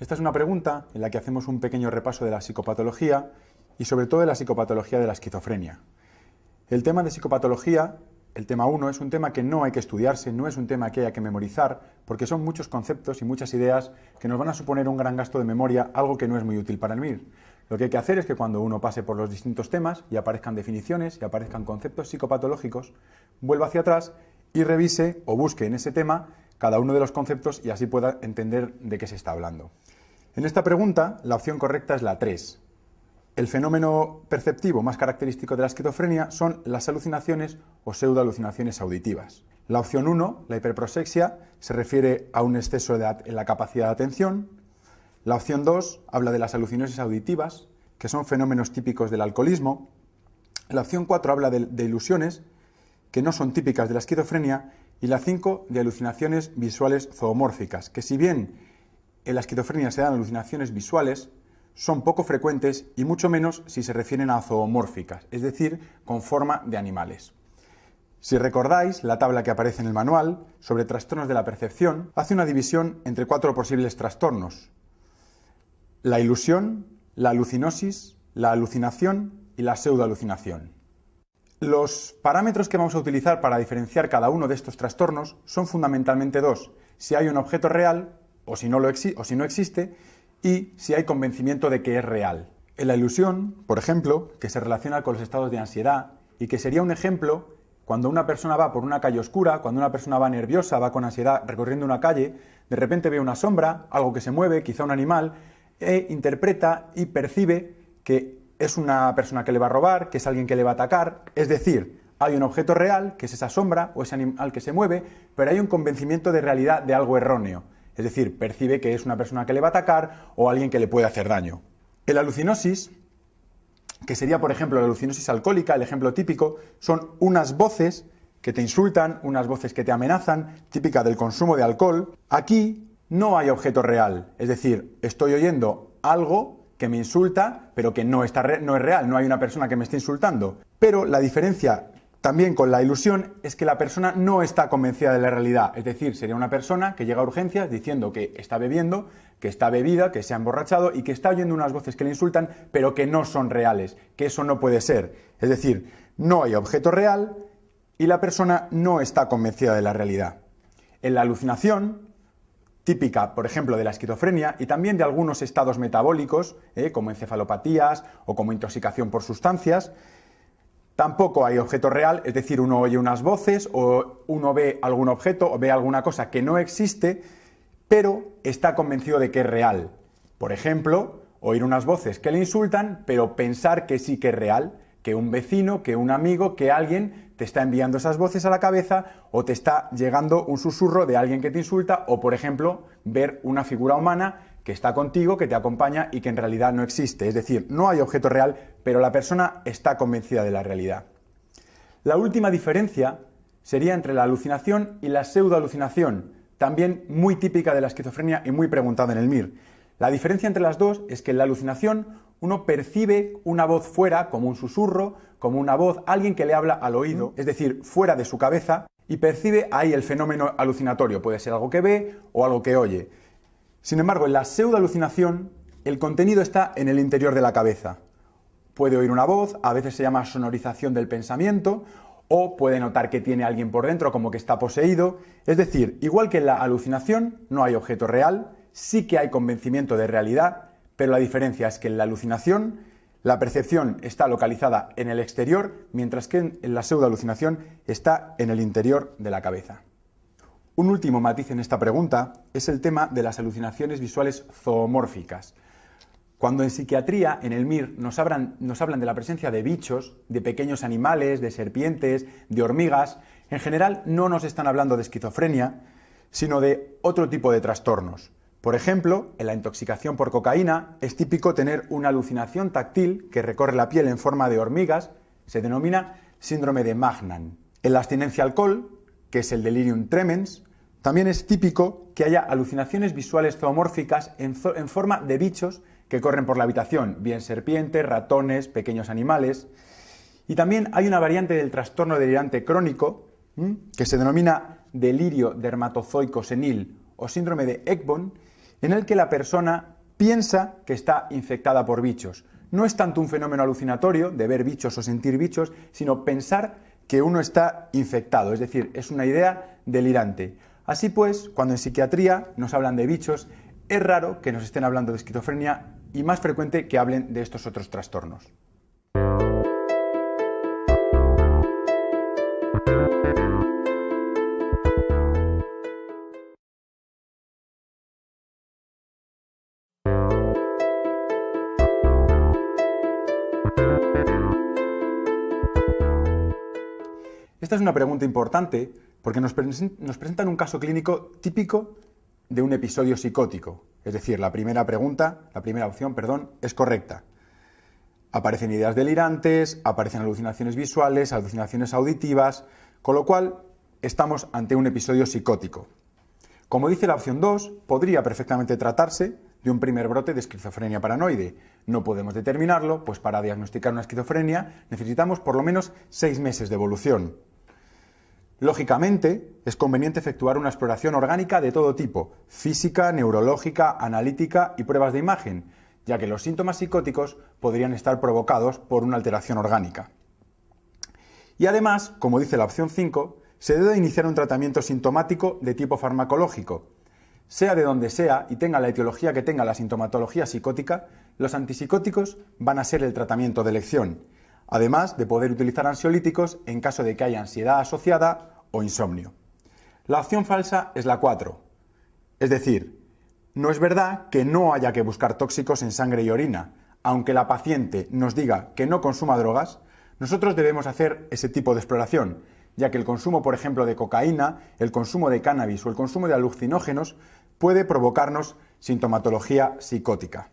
Esta es una pregunta en la que hacemos un pequeño repaso de la psicopatología y sobre todo de la psicopatología de la esquizofrenia. El tema de psicopatología, el tema 1, es un tema que no hay que estudiarse, no es un tema que haya que memorizar, porque son muchos conceptos y muchas ideas que nos van a suponer un gran gasto de memoria, algo que no es muy útil para el MIR. Lo que hay que hacer es que cuando uno pase por los distintos temas y aparezcan definiciones y aparezcan conceptos psicopatológicos, vuelva hacia atrás y revise o busque en ese tema cada uno de los conceptos y así pueda entender de qué se está hablando. En esta pregunta, la opción correcta es la 3. El fenómeno perceptivo más característico de la esquizofrenia son las alucinaciones o pseudoalucinaciones auditivas. La opción 1, la hiperprosexia, se refiere a un exceso en la capacidad de atención. La opción 2 habla de las alucinaciones auditivas, que son fenómenos típicos del alcoholismo. La opción 4 habla de ilusiones, que no son típicas de la esquizofrenia. Y la 5 de alucinaciones visuales zoomórficas, que si bien en la esquizofrenia se dan alucinaciones visuales, son poco frecuentes y mucho menos si se refieren a zoomórficas, es decir, con forma de animales. Si recordáis, la tabla que aparece en el manual sobre trastornos de la percepción hace una división entre 4 posibles trastornos: la ilusión, la alucinosis, la alucinación y la pseudoalucinación. Los parámetros que vamos a utilizar para diferenciar cada uno de estos trastornos son fundamentalmente dos: si hay un objeto real o si no existe, y si hay convencimiento de que es real. En la ilusión, por ejemplo, que se relaciona con los estados de ansiedad y que sería un ejemplo cuando una persona va por una calle oscura, cuando una persona va nerviosa, va con ansiedad recorriendo una calle, de repente ve una sombra, algo que se mueve, quizá un animal, e interpreta y percibe que es una persona que le va a robar, que es alguien que le va a atacar. Es decir, hay un objeto real, que es esa sombra o ese animal que se mueve, pero hay un convencimiento de realidad de algo erróneo. Es decir, percibe que es una persona que le va a atacar o alguien que le puede hacer daño. En la alucinosis, que sería por ejemplo la alucinosis alcohólica, el ejemplo típico, son unas voces que te insultan, unas voces que te amenazan, típica del consumo de alcohol. Aquí no hay objeto real, es decir, estoy oyendo algo que me insulta, pero que no es real, no hay una persona que me esté insultando. Pero la diferencia también con la ilusión es que la persona no está convencida de la realidad, es decir, sería una persona que llega a urgencias diciendo que está bebiendo, que está bebida, que se ha emborrachado y que está oyendo unas voces que le insultan, pero que no son reales, que eso no puede ser. Es decir, no hay objeto real y la persona no está convencida de la realidad. En la alucinación, típica, por ejemplo, de la esquizofrenia y también de algunos estados metabólicos, como encefalopatías o como intoxicación por sustancias, tampoco hay objeto real, es decir, uno oye unas voces o uno ve algún objeto o ve alguna cosa que no existe, pero está convencido de que es real. Por ejemplo, oír unas voces que le insultan, pero pensar que sí que es real, que un vecino, que un amigo, que alguien te está enviando esas voces a la cabeza o te está llegando un susurro de alguien que te insulta o, por ejemplo, ver una figura humana que está contigo, que te acompaña y que en realidad no existe. Es decir, no hay objeto real, pero la persona está convencida de la realidad. La última diferencia sería entre la alucinación y la pseudoalucinación, también muy típica de la esquizofrenia y muy preguntada en el MIR. La diferencia entre las dos es que en la alucinación uno percibe una voz fuera, como un susurro, como una voz, alguien que le habla al oído, es decir, fuera de su cabeza, y percibe ahí el fenómeno alucinatorio. Puede ser algo que ve o algo que oye. Sin embargo, en la pseudoalucinación, el contenido está en el interior de la cabeza. Puede oír una voz, a veces se llama sonorización del pensamiento, o puede notar que tiene alguien por dentro, como que está poseído. Es decir, igual que en la alucinación, no hay objeto real, sí que hay convencimiento de realidad, pero la diferencia es que en la alucinación la percepción está localizada en el exterior, mientras que en la pseudoalucinación está en el interior de la cabeza. Un último matiz en esta pregunta es el tema de las alucinaciones visuales zoomórficas. Cuando en psiquiatría, en el MIR, nos hablan de la presencia de bichos, de pequeños animales, de serpientes, de hormigas, en general no nos están hablando de esquizofrenia, sino de otro tipo de trastornos. Por ejemplo, en la intoxicación por cocaína es típico tener una alucinación táctil que recorre la piel en forma de hormigas, se denomina síndrome de Magnan. En la abstinencia al alcohol, que es el delirium tremens, también es típico que haya alucinaciones visuales zoomórficas en forma de bichos que corren por la habitación, bien serpientes, ratones, pequeños animales. Y también hay una variante del trastorno delirante crónico que se denomina delirio dermatozoico senil o síndrome de Ekbom, en el que la persona piensa que está infectada por bichos. No es tanto un fenómeno alucinatorio de ver bichos o sentir bichos, sino pensar que uno está infectado, es decir, es una idea delirante. Así pues, cuando en psiquiatría nos hablan de bichos, es raro que nos estén hablando de esquizofrenia y más frecuente que hablen de estos otros trastornos. Esta es una pregunta importante porque nos presentan un caso clínico típico de un episodio psicótico. Es decir, la primera opción, es correcta. Aparecen ideas delirantes, aparecen alucinaciones visuales, alucinaciones auditivas, con lo cual estamos ante un episodio psicótico. Como dice la opción 2, podría perfectamente tratarse de un primer brote de esquizofrenia paranoide. No podemos determinarlo, pues para diagnosticar una esquizofrenia necesitamos por lo menos 6 meses de evolución. Lógicamente, es conveniente efectuar una exploración orgánica de todo tipo, física, neurológica, analítica y pruebas de imagen, ya que los síntomas psicóticos podrían estar provocados por una alteración orgánica. Y además, como dice la opción 5, se debe iniciar un tratamiento sintomático de tipo farmacológico. Sea de donde sea y tenga la etiología que tenga la sintomatología psicótica, los antipsicóticos van a ser el tratamiento de elección, además de poder utilizar ansiolíticos en caso de que haya ansiedad asociada o insomnio. La opción falsa es la 4, es decir, no es verdad que no haya que buscar tóxicos en sangre y orina. Aunque la paciente nos diga que no consuma drogas, nosotros debemos hacer ese tipo de exploración, ya que el consumo, por ejemplo, de cocaína, el consumo de cannabis o el consumo de alucinógenos puede provocarnos sintomatología psicótica.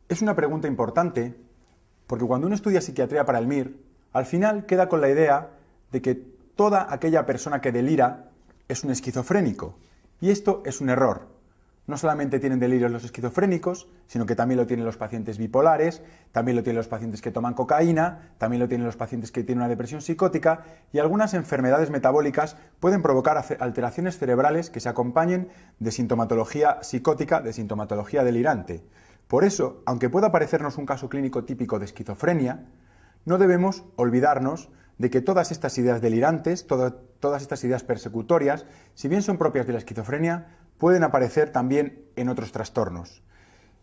Es una pregunta importante porque cuando uno estudia psiquiatría para el MIR, al final queda con la idea de que toda aquella persona que delira es un esquizofrénico. Y esto es un error. No solamente tienen delirios los esquizofrénicos, sino que también lo tienen los pacientes bipolares, también lo tienen los pacientes que toman cocaína, también lo tienen los pacientes que tienen una depresión psicótica y algunas enfermedades metabólicas pueden provocar alteraciones cerebrales que se acompañen de sintomatología psicótica, de sintomatología delirante. Por eso, aunque pueda parecernos un caso clínico típico de esquizofrenia, no debemos olvidarnos de que todas estas ideas delirantes, todas estas ideas persecutorias, si bien son propias de la esquizofrenia, pueden aparecer también en otros trastornos.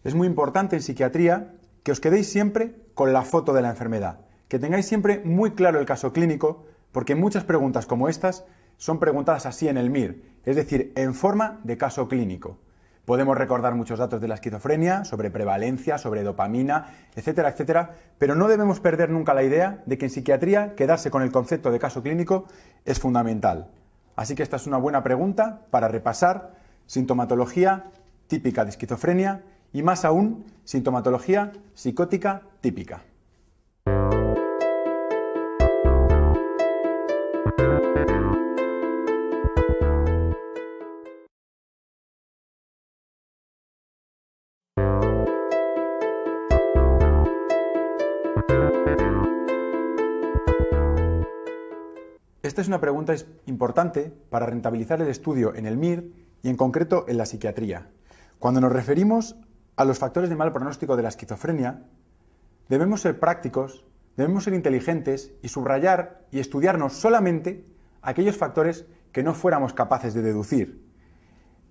Es muy importante en psiquiatría que os quedéis siempre con la foto de la enfermedad, que tengáis siempre muy claro el caso clínico, porque muchas preguntas como estas son preguntadas así en el MIR, es decir, en forma de caso clínico. Podemos recordar muchos datos de la esquizofrenia, sobre prevalencia, sobre dopamina, etcétera, etcétera, pero no debemos perder nunca la idea de que en psiquiatría quedarse con el concepto de caso clínico es fundamental. Así que esta es una buena pregunta para repasar sintomatología típica de esquizofrenia y más aún sintomatología psicótica típica. Esta es una pregunta importante para rentabilizar el estudio en el MIR y en concreto en la psiquiatría. Cuando nos referimos a los factores de mal pronóstico de la esquizofrenia, debemos ser prácticos, debemos ser inteligentes y subrayar y estudiarnos solamente aquellos factores que no fuéramos capaces de deducir.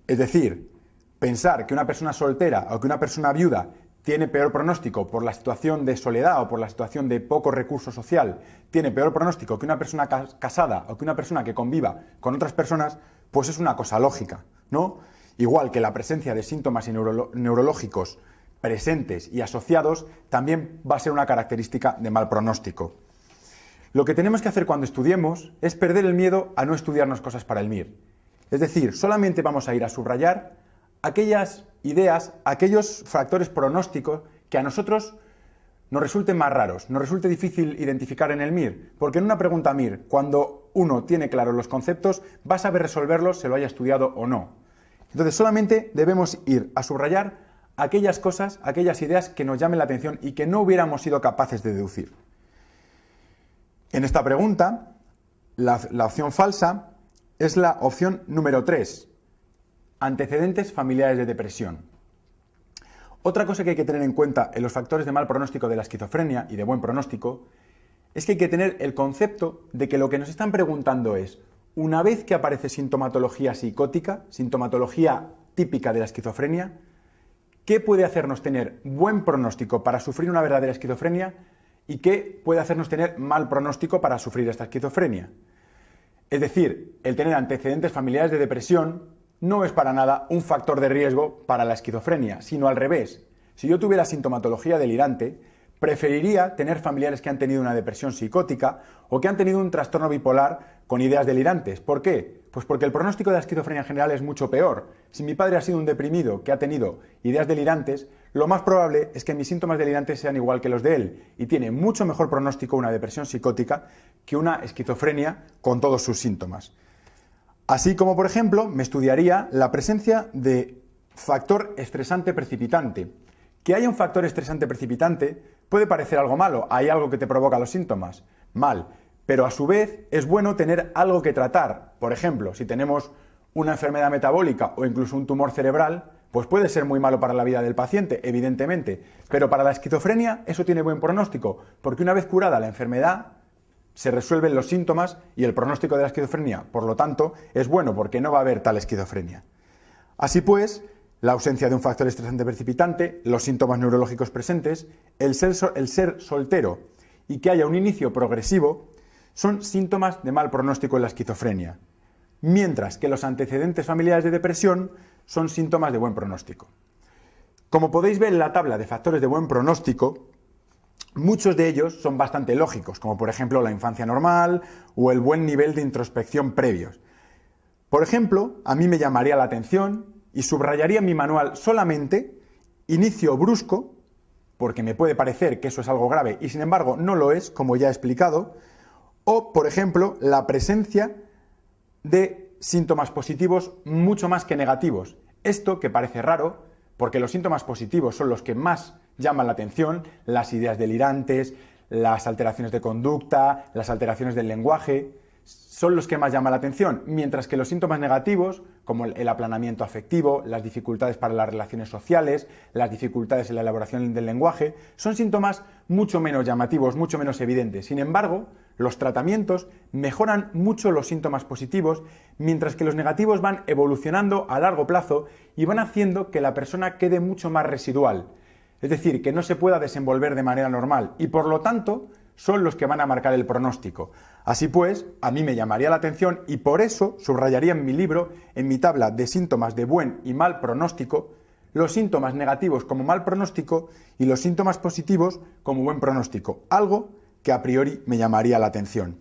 Es decir, pensar que una persona soltera o que una persona viuda tiene peor pronóstico por la situación de soledad o por la situación de poco recurso social, tiene peor pronóstico que una persona casada o que una persona que conviva con otras personas, pues es una cosa lógica, ¿no? Igual que la presencia de síntomas neurológicos presentes y asociados también va a ser una característica de mal pronóstico. Lo que tenemos que hacer cuando estudiemos es perder el miedo a no estudiarnos cosas para el MIR. Es decir, solamente vamos a ir a subrayar aquellas ideas, aquellos factores pronósticos que a nosotros nos resulten más raros, nos resulte difícil identificar en el MIR, porque en una pregunta MIR, cuando uno tiene claros los conceptos, va a saber resolverlos, se lo haya estudiado o no. Entonces solamente debemos ir a subrayar aquellas cosas, aquellas ideas que nos llamen la atención y que no hubiéramos sido capaces de deducir. En esta pregunta, la opción falsa es la opción número 3. Antecedentes familiares de depresión. Otra cosa que hay que tener en cuenta en los factores de mal pronóstico de la esquizofrenia y de buen pronóstico es que hay que tener el concepto de que lo que nos están preguntando es, una vez que aparece sintomatología psicótica, sintomatología típica de la esquizofrenia, ¿qué puede hacernos tener buen pronóstico para sufrir una verdadera esquizofrenia y qué puede hacernos tener mal pronóstico para sufrir esta esquizofrenia? Es decir, el tener antecedentes familiares de depresión no es para nada un factor de riesgo para la esquizofrenia, sino al revés. Si yo tuviera sintomatología delirante, preferiría tener familiares que han tenido una depresión psicótica o que han tenido un trastorno bipolar con ideas delirantes. ¿Por qué? Pues porque el pronóstico de la esquizofrenia en general es mucho peor. Si mi padre ha sido un deprimido que ha tenido ideas delirantes, lo más probable es que mis síntomas delirantes sean igual que los de él y tiene mucho mejor pronóstico una depresión psicótica que una esquizofrenia con todos sus síntomas. Así como, por ejemplo, me estudiaría la presencia de factor estresante precipitante. Que haya un factor estresante precipitante puede parecer algo malo, hay algo que te provoca los síntomas, mal, pero a su vez es bueno tener algo que tratar. Por ejemplo, si tenemos una enfermedad metabólica o incluso un tumor cerebral, pues puede ser muy malo para la vida del paciente, evidentemente, pero para la esquizofrenia eso tiene buen pronóstico, porque una vez curada la enfermedad, se resuelven los síntomas y el pronóstico de la esquizofrenia, por lo tanto, es bueno porque no va a haber tal esquizofrenia. Así pues, la ausencia de un factor estresante precipitante, los síntomas neurológicos presentes, el ser soltero y que haya un inicio progresivo son síntomas de mal pronóstico en la esquizofrenia, mientras que los antecedentes familiares de depresión son síntomas de buen pronóstico. Como podéis ver en la tabla de factores de buen pronóstico, muchos de ellos son bastante lógicos, como por ejemplo la infancia normal o el buen nivel de introspección previos. Por ejemplo, a mí me llamaría la atención y subrayaría en mi manual solamente inicio brusco, porque me puede parecer que eso es algo grave y sin embargo no lo es, como ya he explicado, o por ejemplo la presencia de síntomas positivos mucho más que negativos. Esto que parece raro, porque los síntomas positivos son los que más llaman la atención, las ideas delirantes, las alteraciones de conducta, las alteraciones del lenguaje, son los que más llaman la atención, mientras que los síntomas negativos, como el aplanamiento afectivo, las dificultades para las relaciones sociales, las dificultades en la elaboración del lenguaje, son síntomas mucho menos llamativos, mucho menos evidentes. Sin embargo, los tratamientos mejoran mucho los síntomas positivos, mientras que los negativos van evolucionando a largo plazo y van haciendo que la persona quede mucho más residual. Es decir, que no se pueda desenvolver de manera normal y por lo tanto son los que van a marcar el pronóstico. Así pues, a mí me llamaría la atención y por eso subrayaría en mi libro, en mi tabla de síntomas de buen y mal pronóstico, los síntomas negativos como mal pronóstico y los síntomas positivos como buen pronóstico, algo que a priori me llamaría la atención.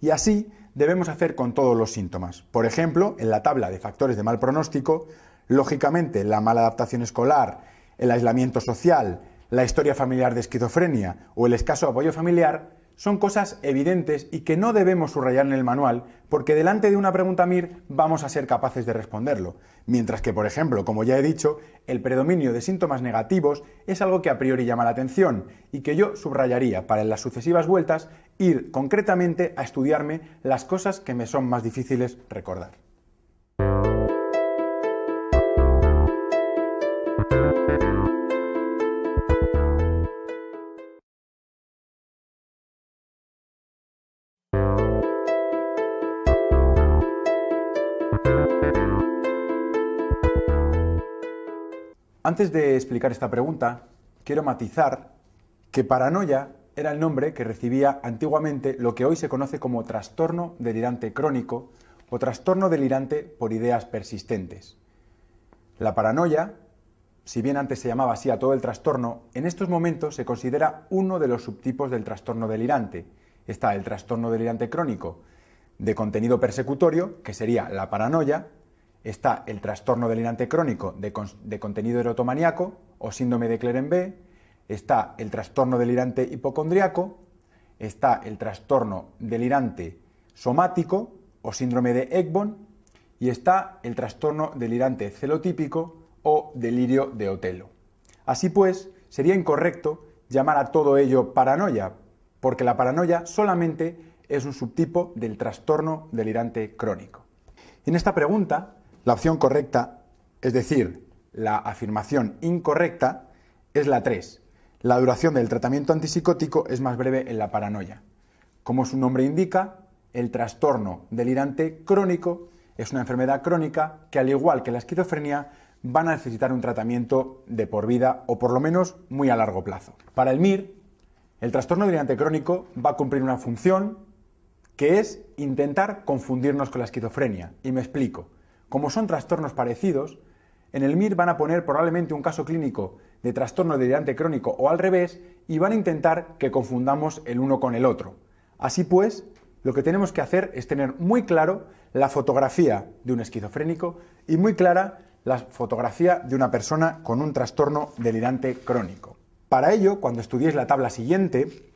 Y así debemos hacer con todos los síntomas. Por ejemplo, en la tabla de factores de mal pronóstico, lógicamente la mala adaptación escolar, el aislamiento social, la historia familiar de esquizofrenia o el escaso apoyo familiar son cosas evidentes y que no debemos subrayar en el manual porque delante de una pregunta MIR vamos a ser capaces de responderlo. Mientras que, por ejemplo, como ya he dicho, el predominio de síntomas negativos es algo que a priori llama la atención y que yo subrayaría para en las sucesivas vueltas ir concretamente a estudiarme las cosas que me son más difíciles recordar. Antes de explicar esta pregunta, quiero matizar que paranoia era el nombre que recibía antiguamente lo que hoy se conoce como trastorno delirante crónico o trastorno delirante por ideas persistentes. La paranoia, si bien antes se llamaba así a todo el trastorno, en estos momentos se considera uno de los subtipos del trastorno delirante. Está el trastorno delirante crónico de contenido persecutorio, que sería la paranoia. Está el trastorno delirante crónico de contenido erotomaníaco o síndrome de Cleren-B, está el trastorno delirante hipocondriaco, está el trastorno delirante somático o síndrome de Ekbom y está el trastorno delirante celotípico o delirio de Otelo. Así pues, sería incorrecto llamar a todo ello paranoia, porque la paranoia solamente es un subtipo del trastorno delirante crónico. En esta pregunta, la opción correcta, es decir, la afirmación incorrecta, es la 3. La duración del tratamiento antipsicótico es más breve en la paranoia. Como su nombre indica, el trastorno delirante crónico es una enfermedad crónica que, al igual que la esquizofrenia, van a necesitar un tratamiento de por vida o por lo menos muy a largo plazo. Para el MIR, el trastorno delirante crónico va a cumplir una función que es intentar confundirnos con la esquizofrenia. Y me explico. Como son trastornos parecidos, en el MIR van a poner probablemente un caso clínico de trastorno delirante crónico o al revés y van a intentar que confundamos el uno con el otro. Así pues, lo que tenemos que hacer es tener muy claro la fotografía de un esquizofrénico y muy clara la fotografía de una persona con un trastorno delirante crónico. Para ello, cuando estudiéis la tabla siguiente,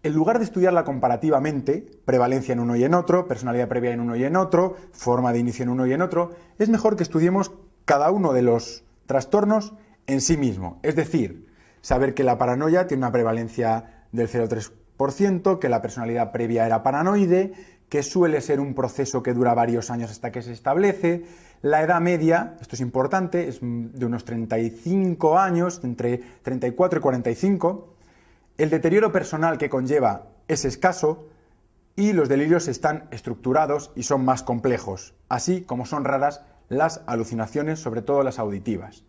en lugar de estudiarla comparativamente, prevalencia en uno y en otro, personalidad previa en uno y en otro, forma de inicio en uno y en otro, es mejor que estudiemos cada uno de los trastornos en sí mismo. Es decir, saber que la paranoia tiene una prevalencia del 0,3%, que la personalidad previa era paranoide, que suele ser un proceso que dura varios años hasta que se establece. La edad media, esto es importante, es de unos 35 años, entre 34 y 45. El deterioro personal que conlleva es escaso y los delirios están estructurados y son más complejos, así como son raras las alucinaciones, sobre todo las auditivas.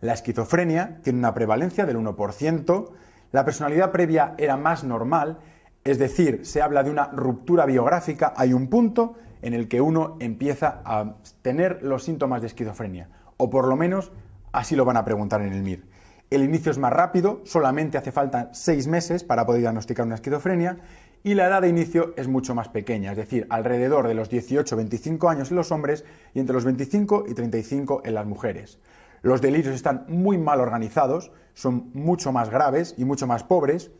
La esquizofrenia tiene una prevalencia del 1%, la personalidad previa era más normal, es decir, se habla de una ruptura biográfica, hay un punto en el que uno empieza a tener los síntomas de esquizofrenia, o por lo menos así lo van a preguntar en el MIR. El inicio es más rápido, solamente hace falta 6 meses para poder diagnosticar una esquizofrenia, y la edad de inicio es mucho más pequeña, es decir, alrededor de los 18-25 años en los hombres y entre los 25 y 35 en las mujeres. Los delirios están muy mal organizados, son mucho más graves y mucho más pobres,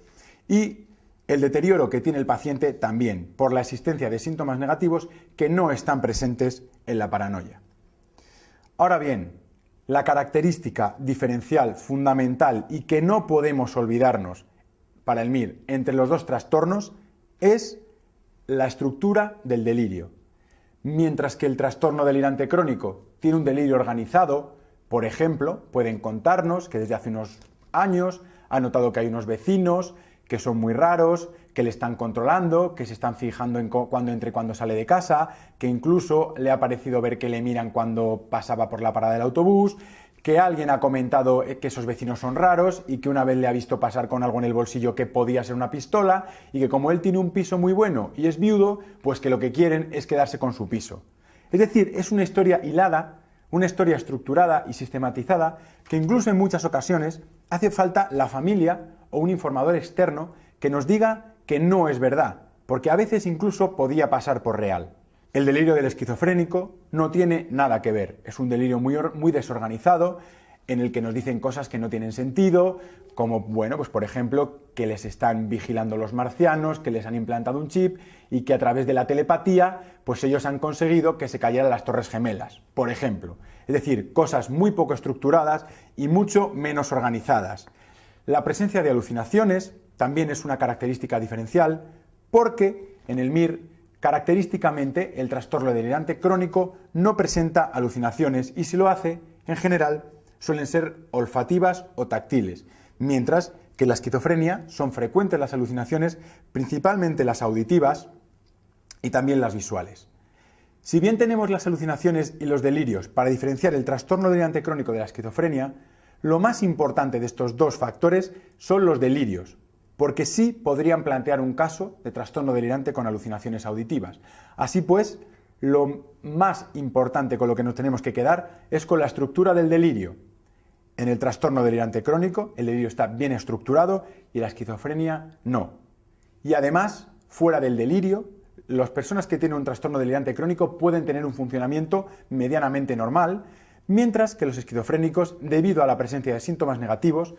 y el deterioro que tiene el paciente también, por la existencia de síntomas negativos que no están presentes en la paranoia. Ahora bien, la característica diferencial fundamental y que no podemos olvidarnos para el MIR entre los dos trastornos es la estructura del delirio. Mientras que el trastorno delirante crónico tiene un delirio organizado, por ejemplo, pueden contarnos que desde hace unos años ha notado que hay unos vecinos que son muy raros, que le están controlando, que se están fijando en cuándo entra y cuándo sale de casa, que incluso le ha parecido ver que le miran cuando pasaba por la parada del autobús, que alguien ha comentado que esos vecinos son raros y que una vez le ha visto pasar con algo en el bolsillo que podía ser una pistola y que como él tiene un piso muy bueno y es viudo, pues que lo que quieren es quedarse con su piso. Es decir, es una historia hilada, una historia estructurada y sistematizada que incluso en muchas ocasiones hace falta la familia o un informador externo que nos diga que no es verdad, porque a veces incluso podía pasar por real. El delirio del esquizofrénico no tiene nada que ver, es un delirio muy desorganizado en el que nos dicen cosas que no tienen sentido, como, bueno, pues por ejemplo, que les están vigilando los marcianos, que les han implantado un chip y que a través de la telepatía, pues ellos han conseguido que se cayeran las Torres Gemelas, por ejemplo. Es decir, cosas muy poco estructuradas y mucho menos organizadas. La presencia de alucinaciones también es una característica diferencial porque en el MIR característicamente el trastorno delirante crónico no presenta alucinaciones y si lo hace, en general, suelen ser olfativas o táctiles, mientras que en la esquizofrenia son frecuentes las alucinaciones, principalmente las auditivas y también las visuales. Si bien tenemos las alucinaciones y los delirios para diferenciar el trastorno delirante crónico de la esquizofrenia, lo más importante de estos dos factores son los delirios, porque sí podrían plantear un caso de trastorno delirante con alucinaciones auditivas. Así pues, lo más importante con lo que nos tenemos que quedar es con la estructura del delirio. En el trastorno delirante crónico, el delirio está bien estructurado y la esquizofrenia no. Y además, fuera del delirio, las personas que tienen un trastorno delirante crónico pueden tener un funcionamiento medianamente normal, mientras que los esquizofrénicos, debido a la presencia de síntomas negativos,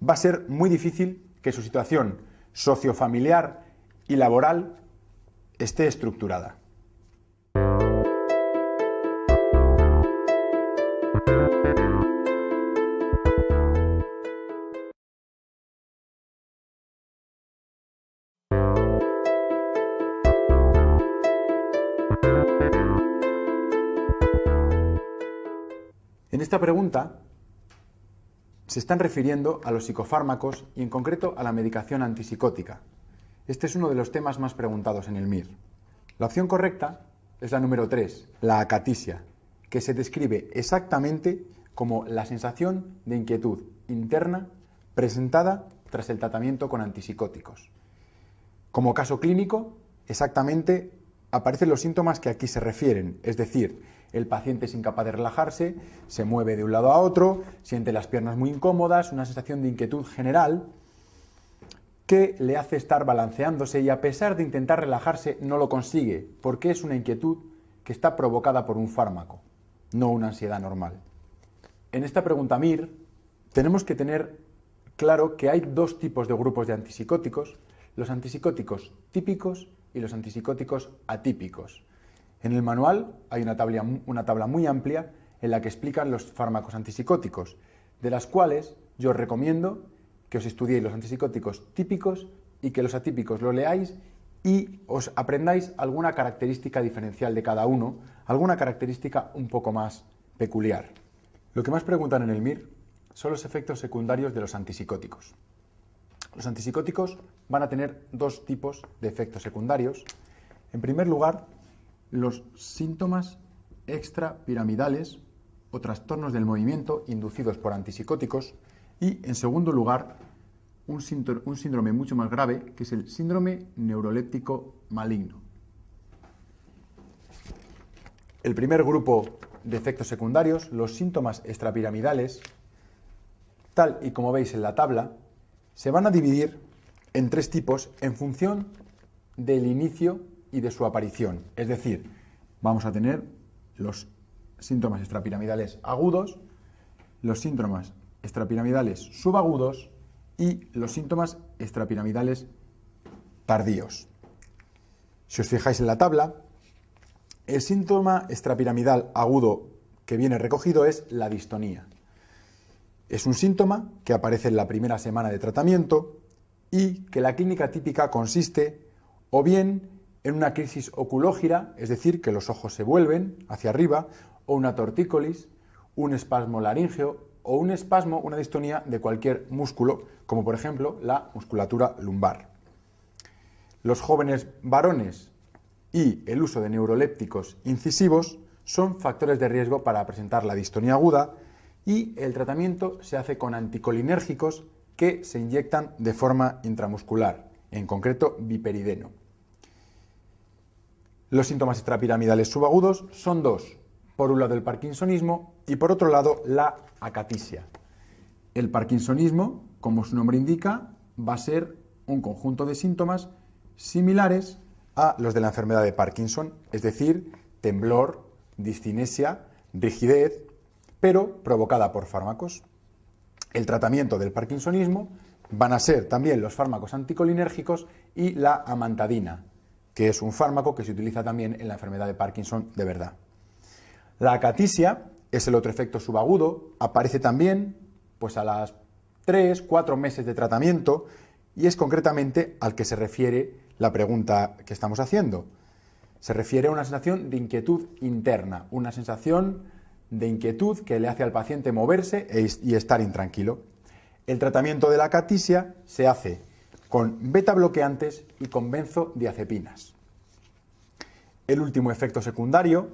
va a ser muy difícil que su situación sociofamiliar y laboral esté estructurada. En esta pregunta se están refiriendo a los psicofármacos y en concreto a la medicación antipsicótica. Este es uno de los temas más preguntados en el MIR. La opción correcta es la número 3, la acatisia, que se describe exactamente como la sensación de inquietud interna presentada tras el tratamiento con antipsicóticos. Como caso clínico, exactamente aparecen los síntomas que aquí se refieren, es decir, el paciente es incapaz de relajarse, se mueve de un lado a otro, siente las piernas muy incómodas, una sensación de inquietud general que le hace estar balanceándose y a pesar de intentar relajarse no lo consigue, porque es una inquietud que está provocada por un fármaco, no una ansiedad normal. En esta pregunta MIR tenemos que tener claro que hay dos tipos de grupos de antipsicóticos, los antipsicóticos típicos y los antipsicóticos atípicos. En el manual hay una tabla muy amplia en la que explican los fármacos antipsicóticos, de las cuales yo os recomiendo que os estudiéis los antipsicóticos típicos y que los atípicos lo leáis y os aprendáis alguna característica diferencial de cada uno, alguna característica un poco más peculiar. Lo que más preguntan en el MIR son los efectos secundarios de los antipsicóticos. Los antipsicóticos van a tener dos tipos de efectos secundarios. En primer lugar, los síntomas extrapiramidales o trastornos del movimiento inducidos por antipsicóticos y, en segundo lugar, un síndrome mucho más grave, que es el síndrome neuroléptico maligno. El primer grupo de efectos secundarios, los síntomas extrapiramidales, tal y como veis en la tabla, se van a dividir en tres tipos en función del inicio y de su aparición. Es decir, vamos a tener los síntomas extrapiramidales agudos, los síntomas extrapiramidales subagudos y los síntomas extrapiramidales tardíos. Si os fijáis en la tabla, el síntoma extrapiramidal agudo que viene recogido es la distonía. Es un síntoma que aparece en la primera semana de tratamiento y que la clínica típica consiste o bien en una crisis oculógira, es decir, que los ojos se vuelven hacia arriba, o una tortícolis, un espasmo laríngeo o un espasmo, una distonía de cualquier músculo, como por ejemplo la musculatura lumbar. Los jóvenes varones y el uso de neurolépticos incisivos son factores de riesgo para presentar la distonía aguda y el tratamiento se hace con anticolinérgicos que se inyectan de forma intramuscular, en concreto viperideno. Los síntomas extrapiramidales subagudos son dos, por un lado el parkinsonismo y por otro lado la acatisia. El parkinsonismo, como su nombre indica, va a ser un conjunto de síntomas similares a los de la enfermedad de Parkinson, es decir, temblor, discinesia, rigidez, pero provocada por fármacos. El tratamiento del parkinsonismo van a ser también los fármacos anticolinérgicos y la amantadina, que es un fármaco que se utiliza también en la enfermedad de Parkinson de verdad. La acatisia es el otro efecto subagudo, aparece también pues a las 3-4 meses de tratamiento y es concretamente al que se refiere la pregunta que estamos haciendo. Se refiere a una sensación de inquietud interna, una sensación de inquietud que le hace al paciente moverse y estar intranquilo. El tratamiento de la acatisia se hace con beta bloqueantes y con benzodiazepinas. El último efecto secundario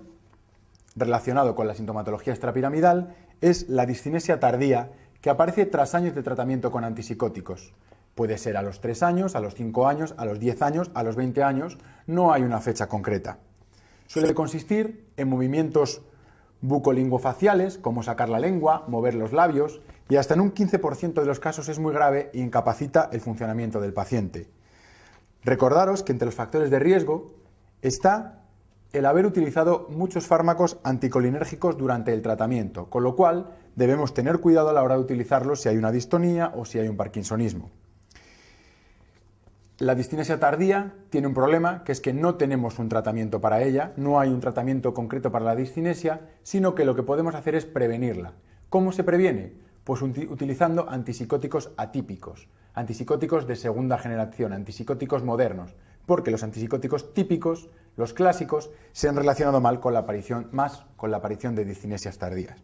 relacionado con la sintomatología extrapiramidal es la discinesia tardía que aparece tras años de tratamiento con antipsicóticos. Puede ser a los 3 años, a los 5 años, a los 10 años, a los 20 años, no hay una fecha concreta. Suele consistir en movimientos bucolinguofaciales, como sacar la lengua, mover los labios, y hasta en un 15% de los casos es muy grave e incapacita el funcionamiento del paciente. Recordaros que entre los factores de riesgo está el haber utilizado muchos fármacos anticolinérgicos durante el tratamiento, con lo cual debemos tener cuidado a la hora de utilizarlos si hay una distonía o si hay un parkinsonismo. La discinesia tardía tiene un problema, que es que no tenemos un tratamiento para ella, no hay un tratamiento concreto para la discinesia, sino que lo que podemos hacer es prevenirla. ¿Cómo se previene? Pues utilizando antipsicóticos atípicos, antipsicóticos de segunda generación, antipsicóticos modernos, porque los antipsicóticos típicos, los clásicos, se han relacionado más con la aparición de discinesias tardías.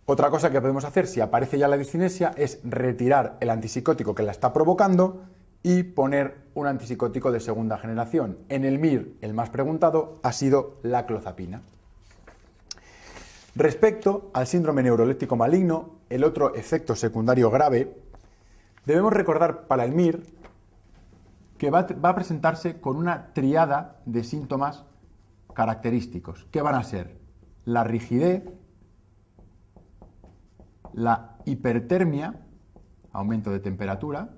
Otra cosa que podemos hacer si aparece ya la discinesia es retirar el antipsicótico que la está provocando y poner un antipsicótico de segunda generación. En el MIR, el más preguntado ha sido la clozapina. Respecto al síndrome neuroléptico maligno, el otro efecto secundario grave, debemos recordar para el MIR que va a presentarse con una triada de síntomas característicos, que van a ser la rigidez, la hipertermia, aumento de temperatura,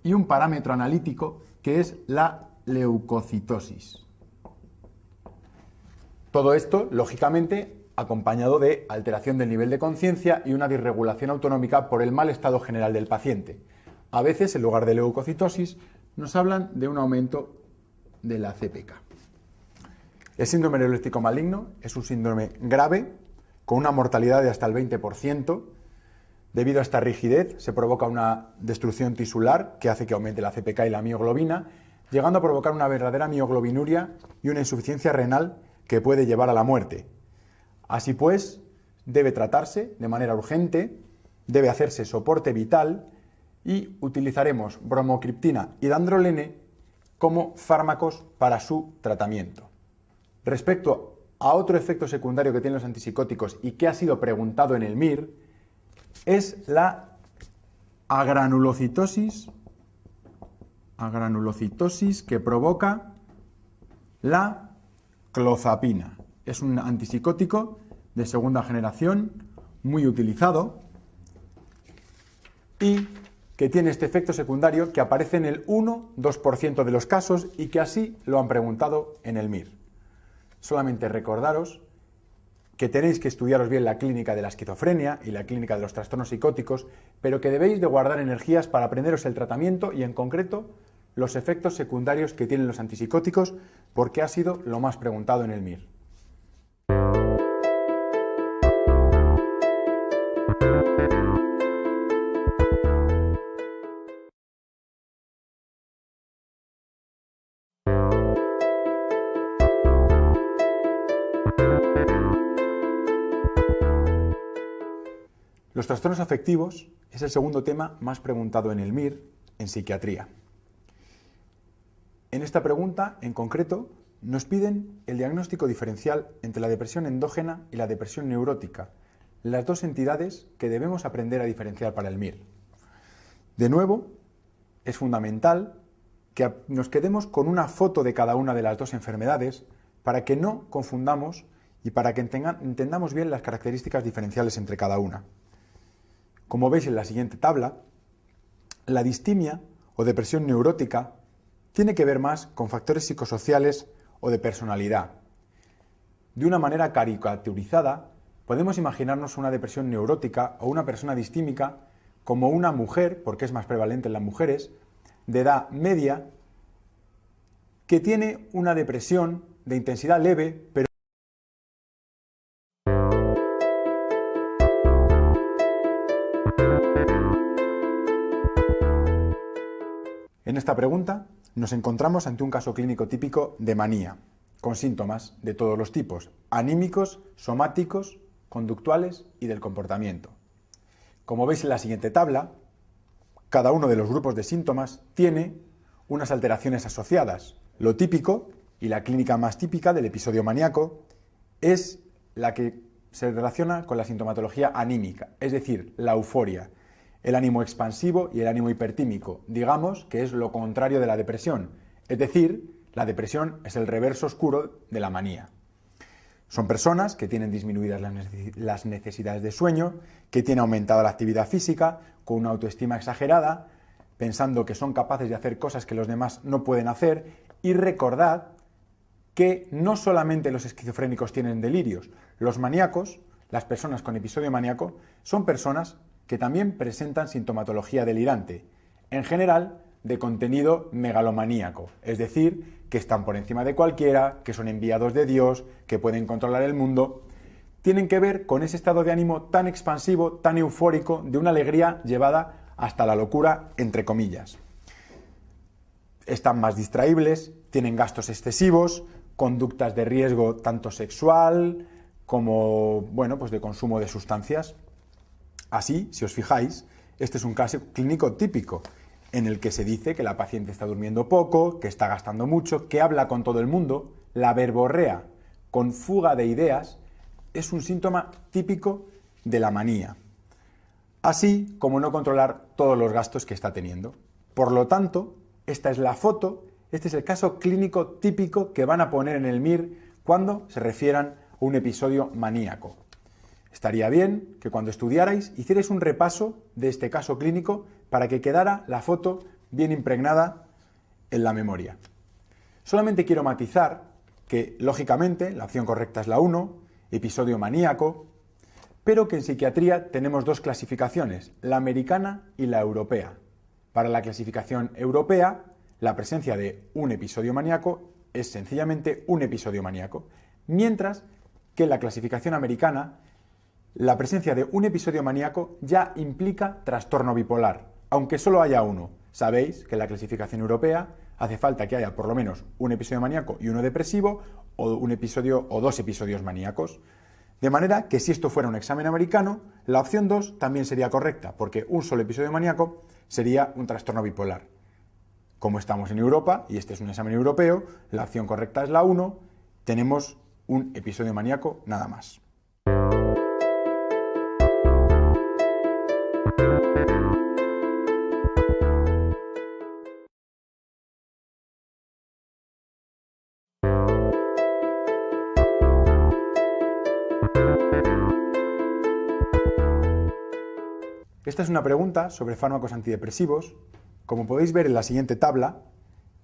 y un parámetro analítico que es la leucocitosis. Todo esto, lógicamente, acompañado de alteración del nivel de conciencia y una disregulación autonómica por el mal estado general del paciente. A veces, en lugar de leucocitosis, nos hablan de un aumento de la CPK. El síndrome neuroléptico maligno es un síndrome grave, con una mortalidad de hasta el 20%. Debido a esta rigidez, se provoca una destrucción tisular que hace que aumente la CPK y la mioglobina, llegando a provocar una verdadera mioglobinuria y una insuficiencia renal que puede llevar a la muerte. Así pues, debe tratarse de manera urgente, debe hacerse soporte vital y utilizaremos bromocriptina y dandrolene como fármacos para su tratamiento. Respecto a otro efecto secundario que tienen los antipsicóticos y que ha sido preguntado en el MIR, es la agranulocitosis que provoca la clozapina. Es un antipsicótico de segunda generación, muy utilizado, y que tiene este efecto secundario que aparece en el 1-2% de los casos y que así lo han preguntado en el MIR. Solamente recordaros que tenéis que estudiaros bien la clínica de la esquizofrenia y la clínica de los trastornos psicóticos, pero que debéis de guardar energías para aprenderos el tratamiento y, en concreto, los efectos secundarios que tienen los antipsicóticos, porque ha sido lo más preguntado en el MIR. Los trastornos afectivos es el segundo tema más preguntado en el MIR en psiquiatría. En esta pregunta, en concreto, nos piden el diagnóstico diferencial entre la depresión endógena y la depresión neurótica, las dos entidades que debemos aprender a diferenciar para el MIR. De nuevo, es fundamental que nos quedemos con una foto de cada una de las dos enfermedades para que no confundamos y para que entendamos bien las características diferenciales entre cada una. Como veis en la siguiente tabla, la distimia o depresión neurótica tiene que ver más con factores psicosociales o de personalidad. De una manera caricaturizada, podemos imaginarnos una depresión neurótica o una persona distímica como una mujer, porque es más prevalente en las mujeres, de edad media, que tiene una depresión de intensidad leve, pero en esta pregunta nos encontramos ante un caso clínico típico de manía, con síntomas de todos los tipos, anímicos, somáticos, conductuales y del comportamiento. Como veis en la siguiente tabla, cada uno de los grupos de síntomas tiene unas alteraciones asociadas. Lo típico y la clínica más típica del episodio maníaco es la que se relaciona con la sintomatología anímica, es decir, la euforia, el ánimo expansivo y el ánimo hipertímico, digamos que es lo contrario de la depresión, es decir, la depresión es el reverso oscuro de la manía. Son personas que tienen disminuidas las necesidades de sueño, que tienen aumentada la actividad física, con una autoestima exagerada, pensando que son capaces de hacer cosas que los demás no pueden hacer, y recordad que no solamente los esquizofrénicos tienen delirios, los maníacos, las personas con episodio maníaco, son personas que también presentan sintomatología delirante, en general de contenido megalomaníaco, es decir, que están por encima de cualquiera, que son enviados de Dios, que pueden controlar el mundo, tienen que ver con ese estado de ánimo tan expansivo, tan eufórico, de una alegría llevada hasta la locura, entre comillas. Están más distraíbles, tienen gastos excesivos, conductas de riesgo tanto sexual como, bueno, pues de consumo de sustancias. Así, si os fijáis, este es un caso clínico típico en el que se dice que la paciente está durmiendo poco, que está gastando mucho, que habla con todo el mundo, la verborrea con fuga de ideas, es un síntoma típico de la manía. Así como no controlar todos los gastos que está teniendo. Por lo tanto, esta es la foto, este es el caso clínico típico que van a poner en el MIR cuando se refieran a un episodio maníaco. Estaría bien que cuando estudiarais hicierais un repaso de este caso clínico para que quedara la foto bien impregnada en la memoria. Solamente quiero matizar que, lógicamente, la opción correcta es la 1, episodio maníaco, pero que en psiquiatría tenemos dos clasificaciones, la americana y la europea. Para la clasificación europea, la presencia de un episodio maníaco es sencillamente un episodio maníaco, mientras que en la clasificación americana, la presencia de un episodio maníaco ya implica trastorno bipolar, aunque solo haya uno. Sabéis que en la clasificación europea hace falta que haya por lo menos un episodio maníaco y uno depresivo, o un episodio o dos episodios maníacos. De manera que si esto fuera un examen americano, la opción 2 también sería correcta, porque un solo episodio maníaco sería un trastorno bipolar. Como estamos en Europa, y este es un examen europeo, la opción correcta es la 1, tenemos un episodio maníaco nada más. Esta es una pregunta sobre fármacos antidepresivos. Como podéis ver en la siguiente tabla,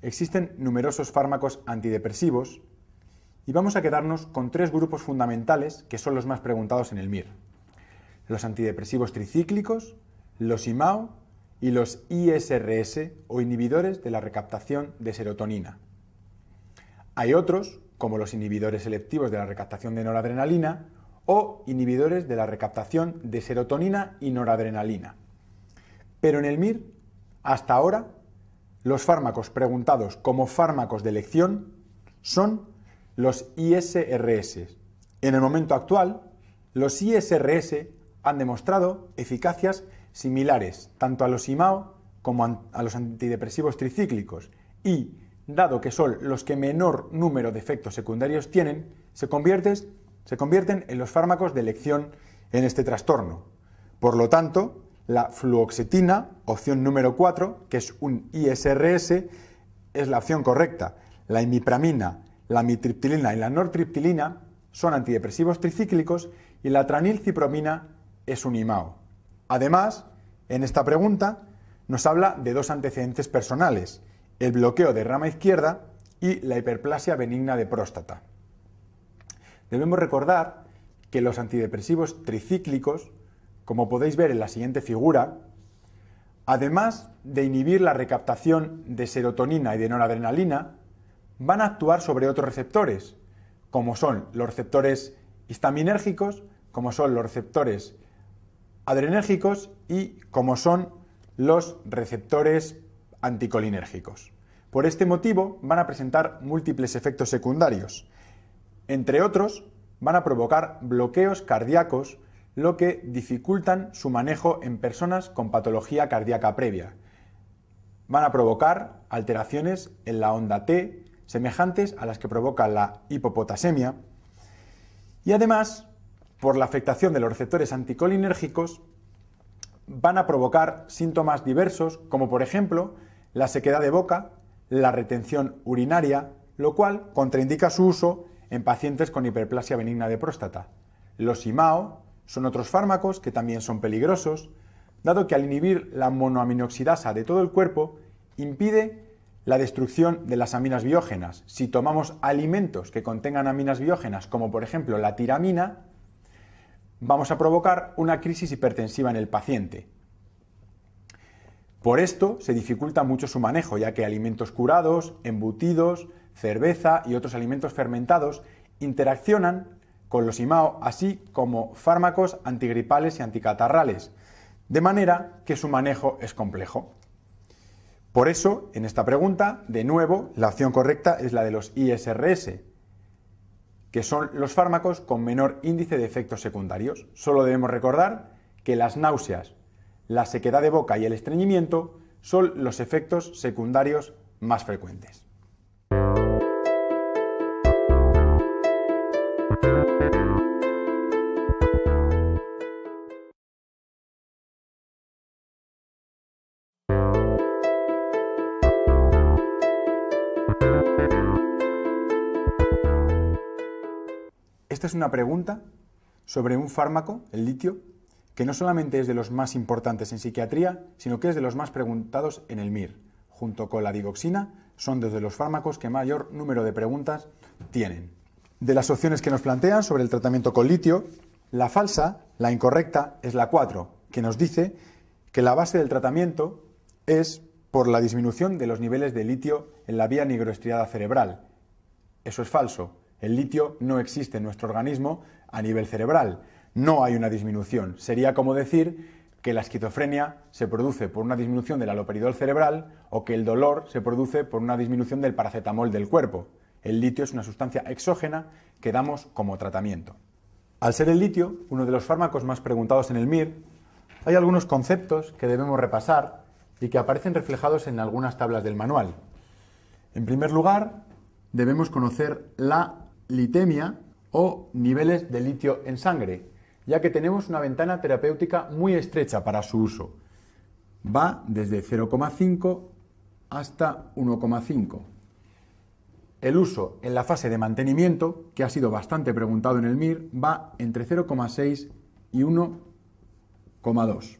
existen numerosos fármacos antidepresivos y vamos a quedarnos con tres grupos fundamentales que son los más preguntados en el MIR. Los antidepresivos tricíclicos, los IMAO y los ISRS o inhibidores de la recaptación de serotonina. Hay otros, como los inhibidores selectivos de la recaptación de noradrenalina o inhibidores de la recaptación de serotonina y noradrenalina. Pero en el MIR, hasta ahora, los fármacos preguntados como fármacos de elección son los ISRS. En el momento actual, los ISRS han demostrado eficacias similares tanto a los IMAO como a los antidepresivos tricíclicos y, dado que son los que menor número de efectos secundarios tienen, se convierten en los fármacos de elección en este trastorno. Por lo tanto, la fluoxetina, opción número 4, que es un ISRS, es la opción correcta. La imipramina, la amitriptilina y la nortriptilina son antidepresivos tricíclicos y la tranilcipromina es un IMAO. Además, en esta pregunta nos habla de dos antecedentes personales, el bloqueo de rama izquierda y la hiperplasia benigna de próstata. Debemos recordar que los antidepresivos tricíclicos, como podéis ver en la siguiente figura, además de inhibir la recaptación de serotonina y de noradrenalina, van a actuar sobre otros receptores, como son los receptores histaminérgicos, como son los receptores adrenérgicos y como son los receptores anticolinérgicos. Por este motivo van a presentar múltiples efectos secundarios. Entre otros, van a provocar bloqueos cardíacos, lo que dificultan su manejo en personas con patología cardíaca previa. Van a provocar alteraciones en la onda T, semejantes a las que provoca la hipopotasemia, y además, por la afectación de los receptores anticolinérgicos, van a provocar síntomas diversos, como por ejemplo la sequedad de boca, la retención urinaria, lo cual contraindica su uso en pacientes con hiperplasia benigna de próstata. Los IMAO son otros fármacos que también son peligrosos, dado que al inhibir la monoaminoxidasa de todo el cuerpo, impide la destrucción de las aminas biógenas. Si tomamos alimentos que contengan aminas biógenas, como por ejemplo la tiramina, vamos a provocar una crisis hipertensiva en el paciente. Por esto se dificulta mucho su manejo, ya que alimentos curados, embutidos, cerveza y otros alimentos fermentados interaccionan con los IMAO, así como fármacos antigripales y anticatarrales, de manera que su manejo es complejo. Por eso, en esta pregunta, de nuevo, la opción correcta es la de los ISRS, que son los fármacos con menor índice de efectos secundarios. Solo debemos recordar que las náuseas, la sequedad de boca y el estreñimiento son los efectos secundarios más frecuentes. Esta es una pregunta sobre un fármaco, el litio, que no solamente es de los más importantes en psiquiatría, sino que es de los más preguntados en el MIR. Junto con la digoxina, son de los fármacos que mayor número de preguntas tienen. De las opciones que nos plantean sobre el tratamiento con litio, la falsa, la incorrecta, es la 4, que nos dice que la base del tratamiento es por la disminución de los niveles de litio en la vía nigroestriada cerebral. Eso es falso. El litio no existe en nuestro organismo a nivel cerebral. No hay una disminución. Sería como decir que la esquizofrenia se produce por una disminución del haloperidol cerebral o que el dolor se produce por una disminución del paracetamol del cuerpo. El litio es una sustancia exógena que damos como tratamiento. Al ser el litio uno de los fármacos más preguntados en el MIR, hay algunos conceptos que debemos repasar y que aparecen reflejados en algunas tablas del manual. En primer lugar, debemos conocer la litemia o niveles de litio en sangre, ya que tenemos una ventana terapéutica muy estrecha para su uso. Va desde 0,5 hasta 1,5. El uso en la fase de mantenimiento, que ha sido bastante preguntado en el MIR, va entre 0,6 y 1,2.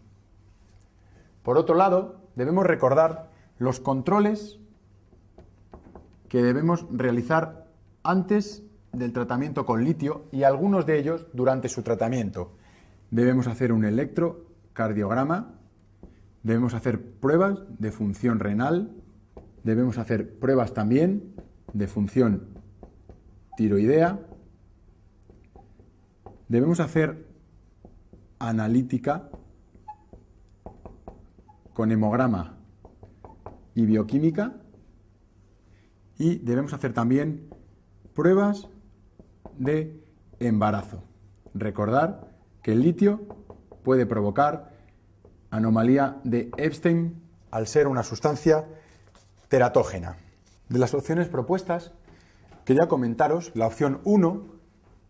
Por otro lado, debemos recordar los controles que debemos realizar antes del tratamiento con litio y algunos de ellos durante su tratamiento. Debemos hacer un electrocardiograma, debemos hacer pruebas de función renal, debemos hacer pruebas también de función tiroidea, debemos hacer analítica con hemograma y bioquímica y debemos hacer también pruebas de embarazo. Recordar que el litio puede provocar anomalía de Epstein al ser una sustancia teratógena. De las opciones propuestas, quería comentaros la opción 1,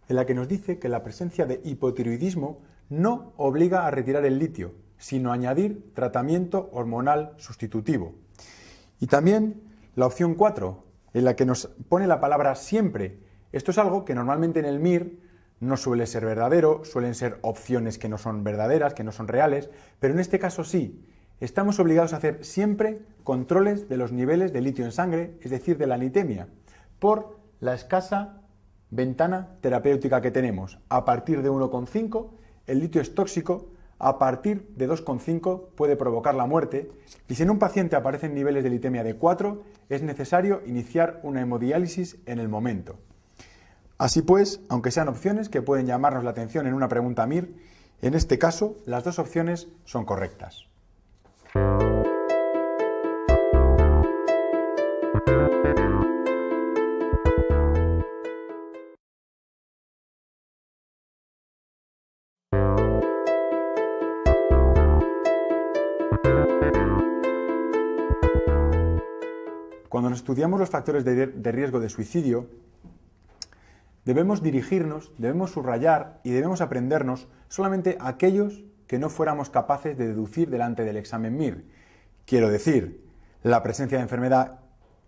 en la que nos dice que la presencia de hipotiroidismo no obliga a retirar el litio, sino a añadir tratamiento hormonal sustitutivo. Y también la opción 4, en la que nos pone la palabra siempre. Esto es algo que normalmente en el MIR no suele ser verdadero, suelen ser opciones que no son verdaderas, que no son reales, pero en este caso sí. Estamos obligados a hacer siempre controles de los niveles de litio en sangre, es decir, de la litemia, por la escasa ventana terapéutica que tenemos. A partir de 1,5 el litio es tóxico, a partir de 2,5 puede provocar la muerte y si en un paciente aparecen niveles de litemia de 4 es necesario iniciar una hemodiálisis en el momento. Así pues, aunque sean opciones que pueden llamarnos la atención en una pregunta MIR, en este caso las dos opciones son correctas. Cuando nos estudiamos los factores de riesgo de suicidio, debemos dirigirnos, debemos subrayar y debemos aprendernos solamente aquellos que no fuéramos capaces de deducir delante del examen MIR. Quiero decir, la presencia de enfermedad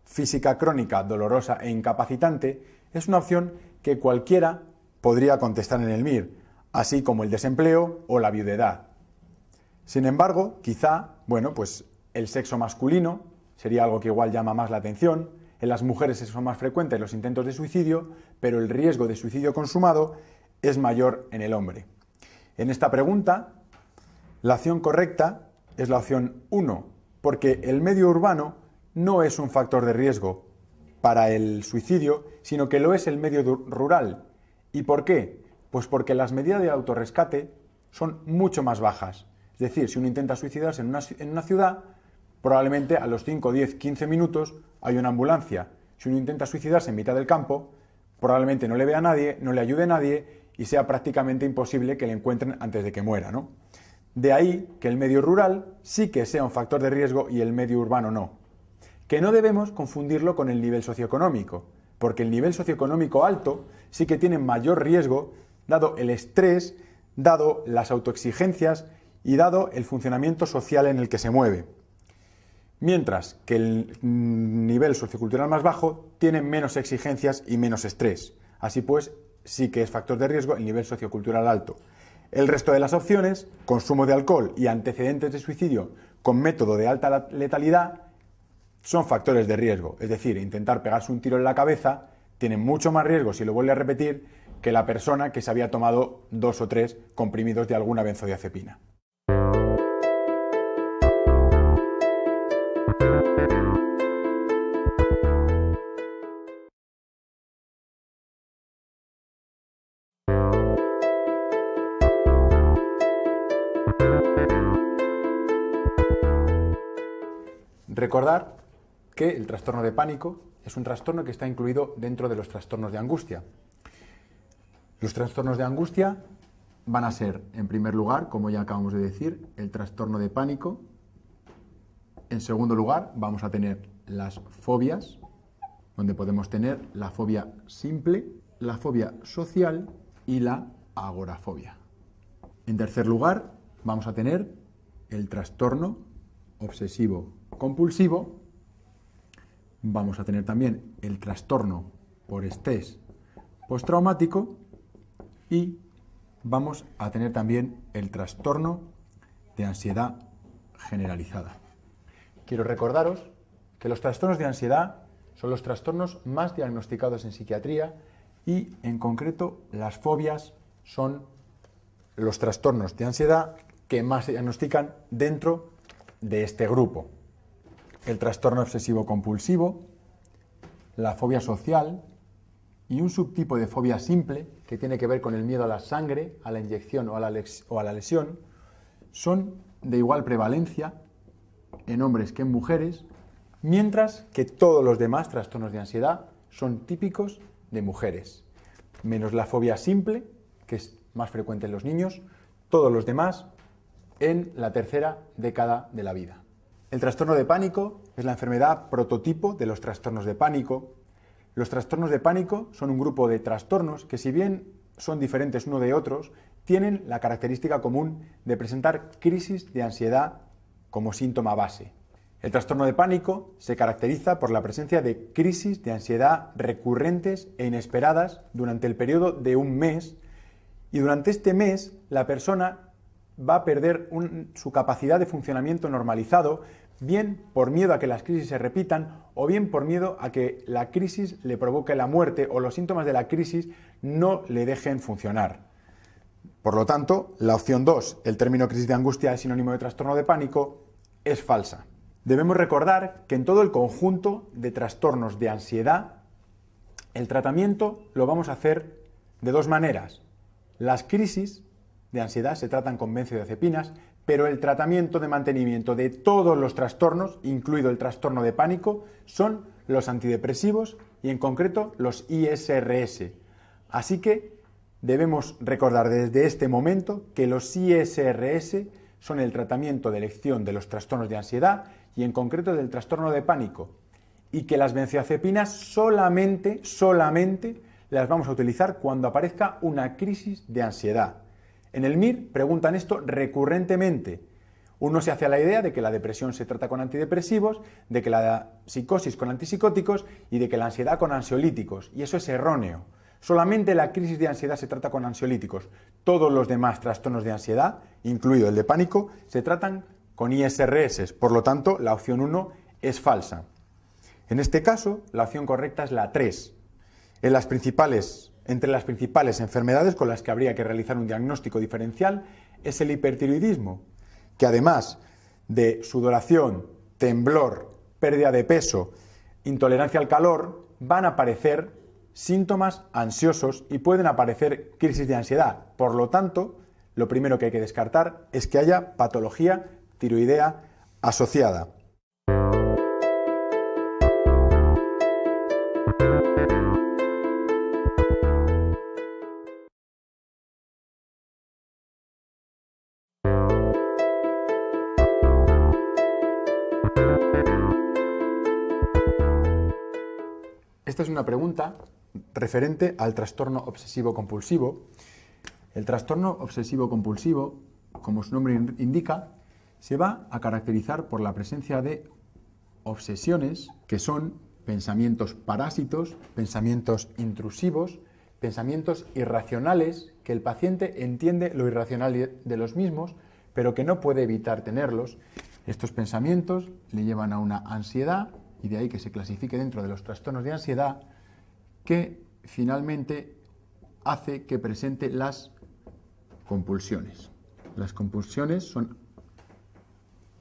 física crónica, dolorosa e incapacitante es una opción que cualquiera podría contestar en el MIR, así como el desempleo o la viudedad. Sin embargo, quizá, pues el sexo masculino sería algo que igual llama más la atención. En las mujeres son más frecuentes los intentos de suicidio, pero el riesgo de suicidio consumado es mayor en el hombre. En esta pregunta, la opción correcta es la opción 1, porque el medio urbano no es un factor de riesgo para el suicidio, sino que lo es el medio rural. ¿Y por qué? Pues porque las medidas de autorrescate son mucho más bajas. Es decir, si uno intenta suicidarse en una ciudad, probablemente a los 5, 10, 15 minutos hay una ambulancia. Si uno intenta suicidarse en mitad del campo, probablemente no le vea a nadie, no le ayude a nadie y sea prácticamente imposible que le encuentren antes de que muera, ¿no? De ahí que el medio rural sí que sea un factor de riesgo y el medio urbano no. Que no debemos confundirlo con el nivel socioeconómico, porque el nivel socioeconómico alto sí que tiene mayor riesgo, dado el estrés, dado las autoexigencias y dado el funcionamiento social en el que se mueve. Mientras que el nivel sociocultural más bajo tiene menos exigencias y menos estrés. Así pues, sí que es factor de riesgo el nivel sociocultural alto. El resto de las opciones, consumo de alcohol y antecedentes de suicidio con método de alta letalidad, son factores de riesgo. Es decir, intentar pegarse un tiro en la cabeza tiene mucho más riesgo, si lo vuelve a repetir, que la persona que se había tomado 2 o 3 comprimidos de alguna benzodiazepina. Recordar que el trastorno de pánico es un trastorno que está incluido dentro de los trastornos de angustia. Los trastornos de angustia van a ser, en primer lugar, como ya acabamos de decir, el trastorno de pánico. En segundo lugar, vamos a tener las fobias, donde podemos tener la fobia simple, la fobia social y la agorafobia. En tercer lugar, vamos a tener el trastorno obsesivo compulsivo. Vamos a tener también el trastorno por estrés postraumático y vamos a tener también el trastorno de ansiedad generalizada. Quiero recordaros que los trastornos de ansiedad son los trastornos más diagnosticados en psiquiatría y, en concreto, las fobias son los trastornos de ansiedad que más se diagnostican dentro de este grupo. El trastorno obsesivo-compulsivo, la fobia social y un subtipo de fobia simple que tiene que ver con el miedo a la sangre, a la inyección o a la lesión, son de igual prevalencia en hombres que en mujeres, mientras que todos los demás trastornos de ansiedad son típicos de mujeres, menos la fobia simple, que es más frecuente en los niños, todos los demás en la tercera década de la vida. El trastorno de pánico es la enfermedad prototipo de los trastornos de pánico. Los trastornos de pánico son un grupo de trastornos que, si bien son diferentes uno de otros, tienen la característica común de presentar crisis de ansiedad como síntoma base. El trastorno de pánico se caracteriza por la presencia de crisis de ansiedad recurrentes e inesperadas durante el periodo de un mes, y durante este mes la persona va a perder su capacidad de funcionamiento normalizado, bien por miedo a que las crisis se repitan o bien por miedo a que la crisis le provoque la muerte o los síntomas de la crisis no le dejen funcionar. Por lo tanto, la opción 2, el término crisis de angustia es sinónimo de trastorno de pánico, es falsa. Debemos recordar que en todo el conjunto de trastornos de ansiedad, el tratamiento lo vamos a hacer de dos maneras. Las crisis de ansiedad se tratan con benzodiazepinas, pero el tratamiento de mantenimiento de todos los trastornos, incluido el trastorno de pánico, son los antidepresivos y en concreto los ISRS. Así que debemos recordar desde este momento que los ISRS son el tratamiento de elección de los trastornos de ansiedad y en concreto del trastorno de pánico, y que las benzodiazepinas solamente las vamos a utilizar cuando aparezca una crisis de ansiedad. En el MIR preguntan esto recurrentemente. Uno se hace a la idea de que la depresión se trata con antidepresivos, de que la psicosis con antipsicóticos y de que la ansiedad con ansiolíticos, y eso es erróneo. Solamente la crisis de ansiedad se trata con ansiolíticos. Todos los demás trastornos de ansiedad, incluido el de pánico, se tratan con ISRS. Por lo tanto, la opción 1 es falsa. En este caso, la opción correcta es la 3. Entre las principales enfermedades con las que habría que realizar un diagnóstico diferencial es el hipertiroidismo, que además de sudoración, temblor, pérdida de peso, intolerancia al calor, van a aparecer síntomas ansiosos y pueden aparecer crisis de ansiedad. Por lo tanto, lo primero que hay que descartar es que haya patología tiroidea asociada. Esta es una pregunta referente al trastorno obsesivo-compulsivo. El trastorno obsesivo-compulsivo, como su nombre indica, se va a caracterizar por la presencia de obsesiones que son pensamientos parásitos, pensamientos intrusivos, pensamientos irracionales, que el paciente entiende lo irracional de los mismos, pero que no puede evitar tenerlos. Estos pensamientos le llevan a una ansiedad, y de ahí que se clasifique dentro de los trastornos de ansiedad, que finalmente hace que presente las compulsiones. Las compulsiones son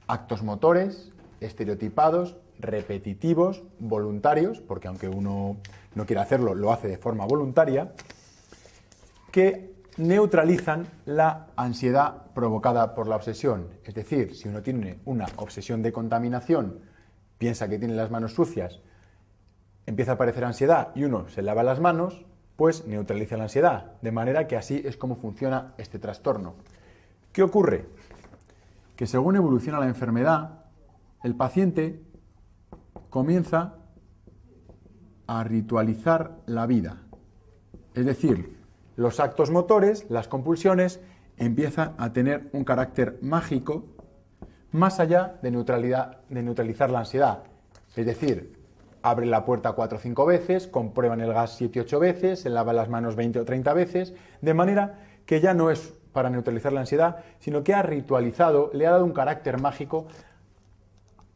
actos motores estereotipados, repetitivos, voluntarios, porque aunque uno no quiera hacerlo, lo hace de forma voluntaria, que neutralizan la ansiedad provocada por la obsesión. Es decir, si uno tiene una obsesión de contaminación, piensa que tiene las manos sucias, empieza a aparecer ansiedad y uno se lava las manos, pues neutraliza la ansiedad. De manera que así es como funciona este trastorno. ¿Qué ocurre? Que según evoluciona la enfermedad, el paciente comienza a ritualizar la vida. Es decir, los actos motores, las compulsiones, empiezan a tener un carácter mágico más allá de neutralizar la ansiedad. Es decir, abre la puerta 4 o 5 veces, comprueban el gas 7 o 8 veces, se lava las manos 20 o 30 veces, de manera que ya no es para neutralizar la ansiedad, sino que ha ritualizado, le ha dado un carácter mágico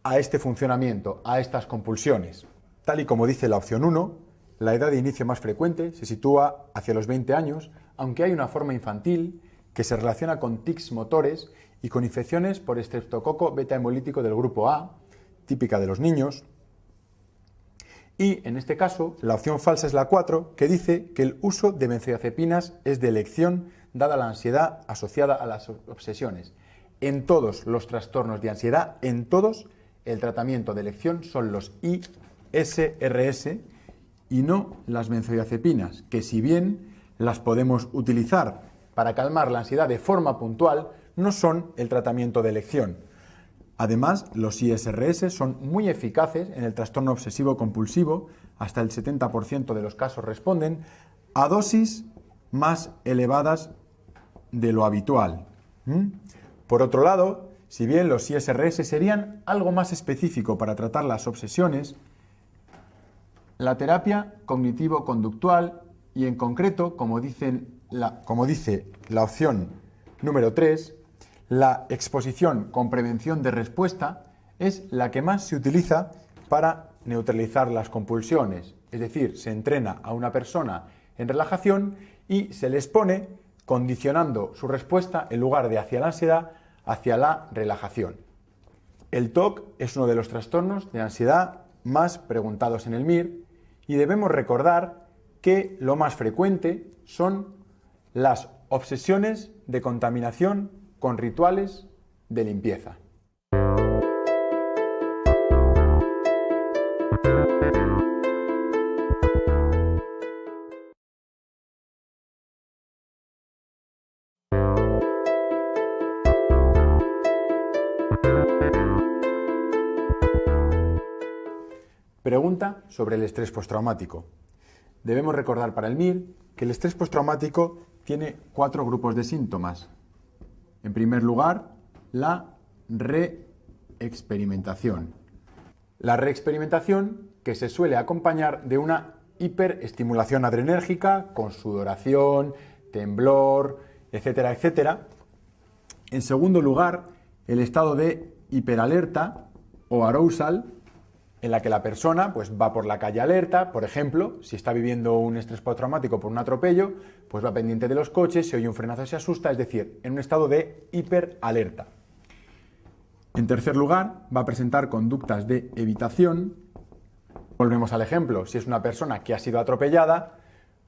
a este funcionamiento, a estas compulsiones. Tal y como dice la opción 1, la edad de inicio más frecuente se sitúa hacia los 20 años, aunque hay una forma infantil que se relaciona con tics motores y con infecciones por estreptococo beta hemolítico del grupo A, típica de los niños. Y en este caso, la opción falsa es la 4, que dice que el uso de benzodiazepinas es de elección dada la ansiedad asociada a las obsesiones. En todos los trastornos de ansiedad, en todos, el tratamiento de elección son los ISRS y no las benzodiazepinas, que si bien las podemos utilizar para calmar la ansiedad de forma puntual, no son el tratamiento de elección. Además, los ISRS son muy eficaces en el trastorno obsesivo-compulsivo, hasta el 70% de los casos responden a dosis más elevadas de lo habitual. Por otro lado, si bien los ISRS serían algo más específico para tratar las obsesiones, la terapia cognitivo-conductual y en concreto, como dice la opción número 3, la exposición con prevención de respuesta es la que más se utiliza para neutralizar las compulsiones. Es decir, se entrena a una persona en relajación y se le expone condicionando su respuesta en lugar de hacia la ansiedad, hacia la relajación. El TOC es uno de los trastornos de ansiedad más preguntados en el MIR y debemos recordar que lo más frecuente son las obsesiones de contaminación con rituales de limpieza. Pregunta sobre el estrés postraumático. Debemos recordar para el MIR que el estrés postraumático tiene 4 grupos de síntomas. En primer lugar, la reexperimentación. La reexperimentación que se suele acompañar de una hiperestimulación adrenérgica con sudoración, temblor, etcétera, etcétera. En segundo lugar, el estado de hiperalerta o arousal, en la que la persona pues, va por la calle alerta, por ejemplo, si está viviendo un estrés postraumático por un atropello, pues va pendiente de los coches, si oye un frenazo se asusta, es decir, en un estado de hiperalerta. En tercer lugar, va a presentar conductas de evitación. Volvemos al ejemplo, si es una persona que ha sido atropellada,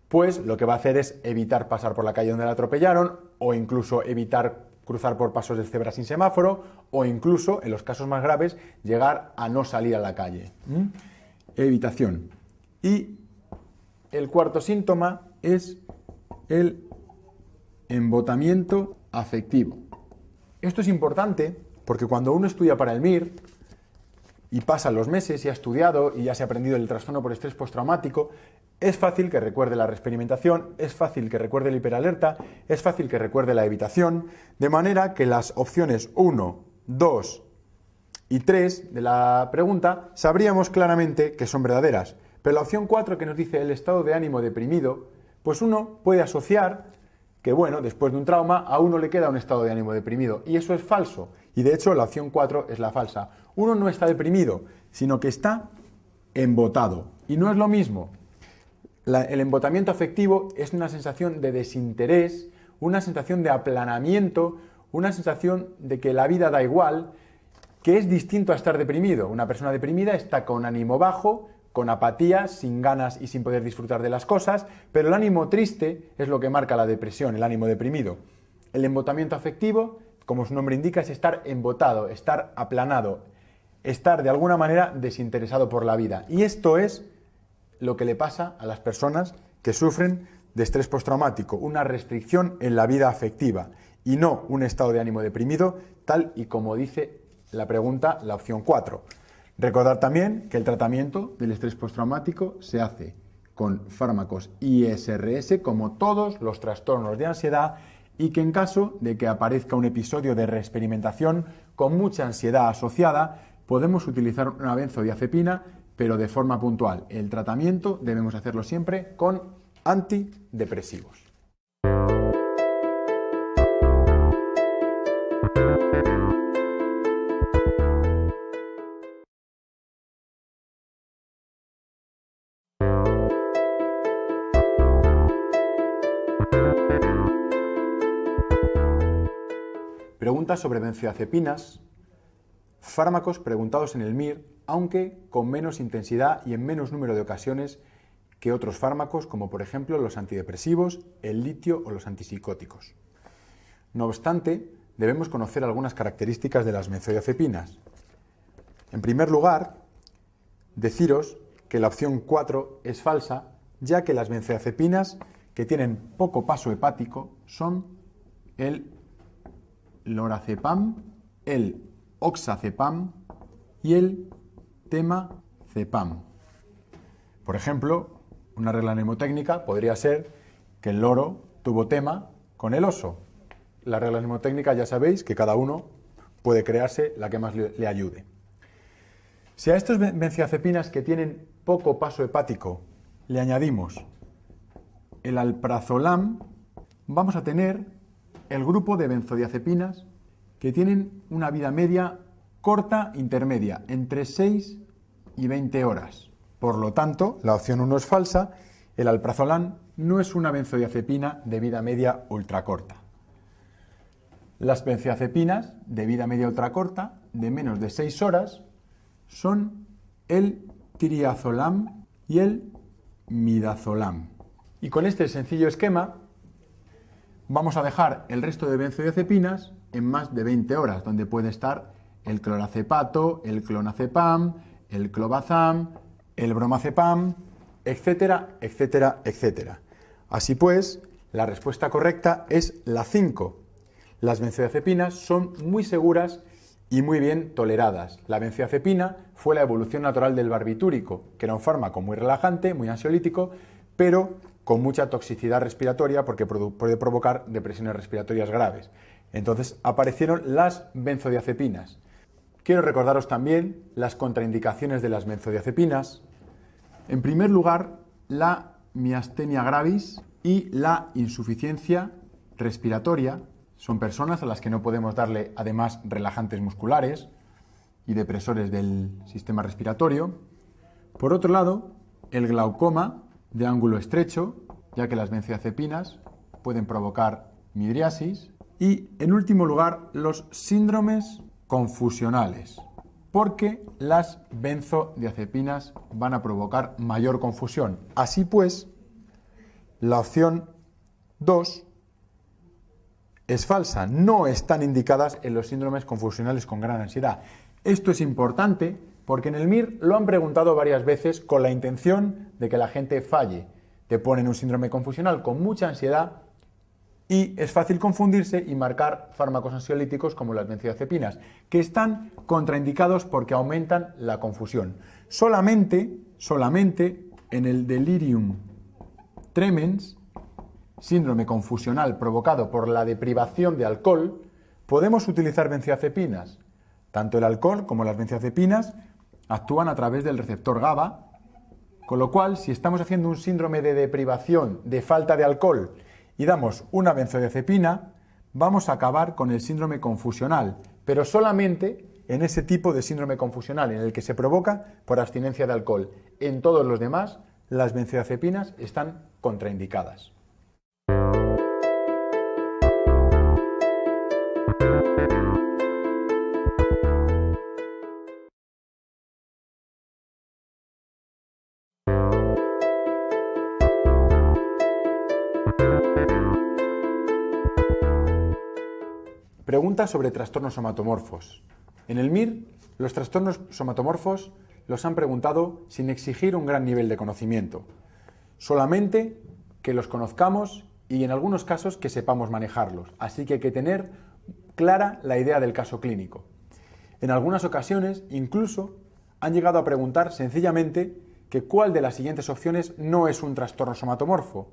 pues lo que va a hacer es evitar pasar por la calle donde la atropellaron o incluso evitar cruzar por pasos de cebra sin semáforo o incluso, en los casos más graves, llegar a no salir a la calle. Evitación. Y el cuarto síntoma es el embotamiento afectivo. Esto es importante porque cuando uno estudia para el MIR y pasan los meses y ha estudiado y ya se ha aprendido el trastorno por estrés postraumático, es fácil que recuerde la reexperimentación, es fácil que recuerde la hiperalerta, es fácil que recuerde la evitación, de manera que las opciones 1, 2 y 3 de la pregunta sabríamos claramente que son verdaderas. Pero la opción 4, que nos dice el estado de ánimo deprimido, pues uno puede asociar que, bueno, después de un trauma a uno le queda un estado de ánimo deprimido, y eso es falso. Y de hecho la opción 4 es la falsa. Uno no está deprimido, sino que está embotado. Y no es lo mismo. El embotamiento afectivo es una sensación de desinterés, una sensación de aplanamiento, una sensación de que la vida da igual, que es distinto a estar deprimido. Una persona deprimida está con ánimo bajo, con apatía, sin ganas y sin poder disfrutar de las cosas, pero el ánimo triste es lo que marca la depresión, el ánimo deprimido. El embotamiento afectivo, como su nombre indica, es estar embotado, estar aplanado, estar de alguna manera desinteresado por la vida. Y esto es lo que le pasa a las personas que sufren de estrés postraumático, una restricción en la vida afectiva y no un estado de ánimo deprimido, tal y como dice la pregunta, la opción 4. Recordar también que el tratamiento del estrés postraumático se hace con fármacos ISRS, como todos los trastornos de ansiedad, y que en caso de que aparezca un episodio de reexperimentación con mucha ansiedad asociada, podemos utilizar una benzodiazepina, pero de forma puntual. El tratamiento debemos hacerlo siempre con antidepresivos. Preguntas sobre benzodiazepinas, fármacos preguntados en el MIR, aunque con menos intensidad y en menos número de ocasiones que otros fármacos, como por ejemplo los antidepresivos, el litio o los antipsicóticos. No obstante, debemos conocer algunas características de las benzodiazepinas. En primer lugar, deciros que la opción 4 es falsa, ya que las benzodiazepinas que tienen poco paso hepático son el lorazepam, el oxazepam y el temazepam. Por ejemplo, una regla mnemotécnica podría ser que el loro tuvo tema con el oso. La regla mnemotécnica ya sabéis que cada uno puede crearse la que más le ayude. Si a estas benzodiazepinas que tienen poco paso hepático le añadimos el alprazolam, vamos a tener el grupo de benzodiazepinas que tienen una vida media corta intermedia, entre 6 y 20 horas. Por lo tanto, la opción 1 es falsa, el alprazolam no es una benzodiazepina de vida media ultracorta. Las benzodiazepinas de vida media ultracorta, de menos de 6 horas, son el triazolam y el midazolam. Y con este sencillo esquema vamos a dejar el resto de benzodiazepinas en más de 20 horas, donde puede estar el clorazepato, el clonazepam, el clobazam, el bromazepam, etcétera, etcétera, etcétera. Así pues, la respuesta correcta es la 5. Las benzodiazepinas son muy seguras y muy bien toleradas. La benzodiazepina fue la evolución natural del barbitúrico, que era un fármaco muy relajante, muy ansiolítico, pero con mucha toxicidad respiratoria porque puede provocar depresiones respiratorias graves. Entonces aparecieron las benzodiazepinas. Quiero recordaros también las contraindicaciones de las benzodiazepinas. En primer lugar, la miastenia gravis y la insuficiencia respiratoria. Son personas a las que no podemos darle además relajantes musculares y depresores del sistema respiratorio. Por otro lado, el glaucoma de ángulo estrecho, ya que las benzodiazepinas pueden provocar midriasis. Y, en último lugar, los síndromes confusionales, porque las benzodiazepinas van a provocar mayor confusión. Así pues, la opción 2 es falsa, no están indicadas en los síndromes confusionales con gran ansiedad. Esto es importante porque en el MIR lo han preguntado varias veces con la intención de que la gente falle. Te ponen un síndrome confusional con mucha ansiedad y es fácil confundirse y marcar fármacos ansiolíticos como las benzodiazepinas, que están contraindicados porque aumentan la confusión. Solamente en el delirium tremens, síndrome confusional provocado por la deprivación de alcohol, podemos utilizar benzodiazepinas. Tanto el alcohol como las benzodiazepinas actúan a través del receptor GABA, con lo cual, si estamos haciendo un síndrome de deprivación, de falta de alcohol, y damos una benzodiazepina, vamos a acabar con el síndrome confusional, pero solamente en ese tipo de síndrome confusional, en el que se provoca por abstinencia de alcohol. En todos los demás, las benzodiazepinas están contraindicadas. Pregunta sobre trastornos somatomorfos. En el MIR, los trastornos somatomorfos los han preguntado sin exigir un gran nivel de conocimiento, solamente que los conozcamos y en algunos casos que sepamos manejarlos, así que hay que tener clara la idea del caso clínico. En algunas ocasiones incluso han llegado a preguntar sencillamente que cuál de las siguientes opciones no es un trastorno somatomorfo.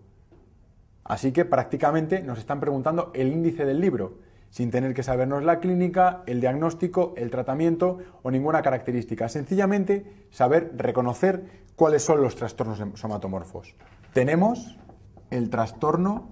Así que prácticamente nos están preguntando el índice del libro, sin tener que sabernos la clínica, el diagnóstico, el tratamiento o ninguna característica. Sencillamente saber reconocer cuáles son los trastornos somatomorfos. Tenemos el trastorno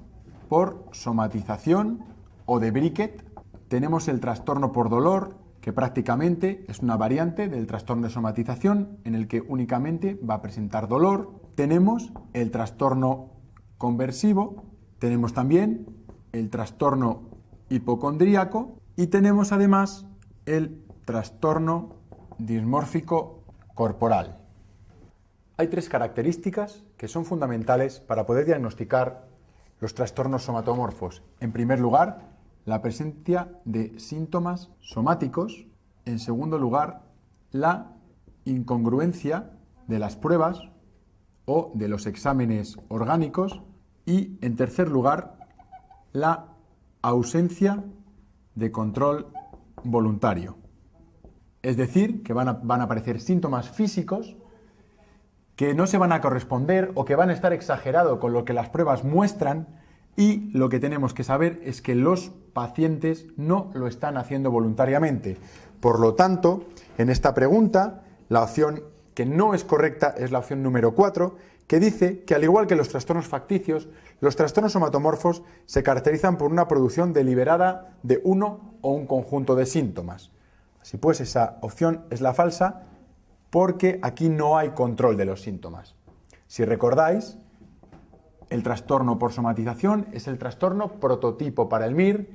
por somatización o de Briquet. Tenemos el trastorno por dolor, que prácticamente es una variante del trastorno de somatización en el que únicamente va a presentar dolor. Tenemos el trastorno conversivo. Tenemos también el trastorno hipocondríaco y tenemos además el trastorno dismórfico corporal. Hay tres características que son fundamentales para poder diagnosticar los trastornos somatomorfos. En primer lugar, la presencia de síntomas somáticos. En segundo lugar, la incongruencia de las pruebas o de los exámenes orgánicos. Y en tercer lugar, la ausencia de control voluntario. Es decir, que van a aparecer síntomas físicos que no se van a corresponder o que van a estar exagerados con lo que las pruebas muestran, y lo que tenemos que saber es que los pacientes no lo están haciendo voluntariamente. Por lo tanto, en esta pregunta, la opción que no es correcta es la opción número 4, que dice que al igual que los trastornos facticios, los trastornos somatomorfos se caracterizan por una producción deliberada de uno o un conjunto de síntomas. Así pues, esa opción es la falsa porque aquí no hay control de los síntomas. Si recordáis, el trastorno por somatización es el trastorno prototipo para el MIR,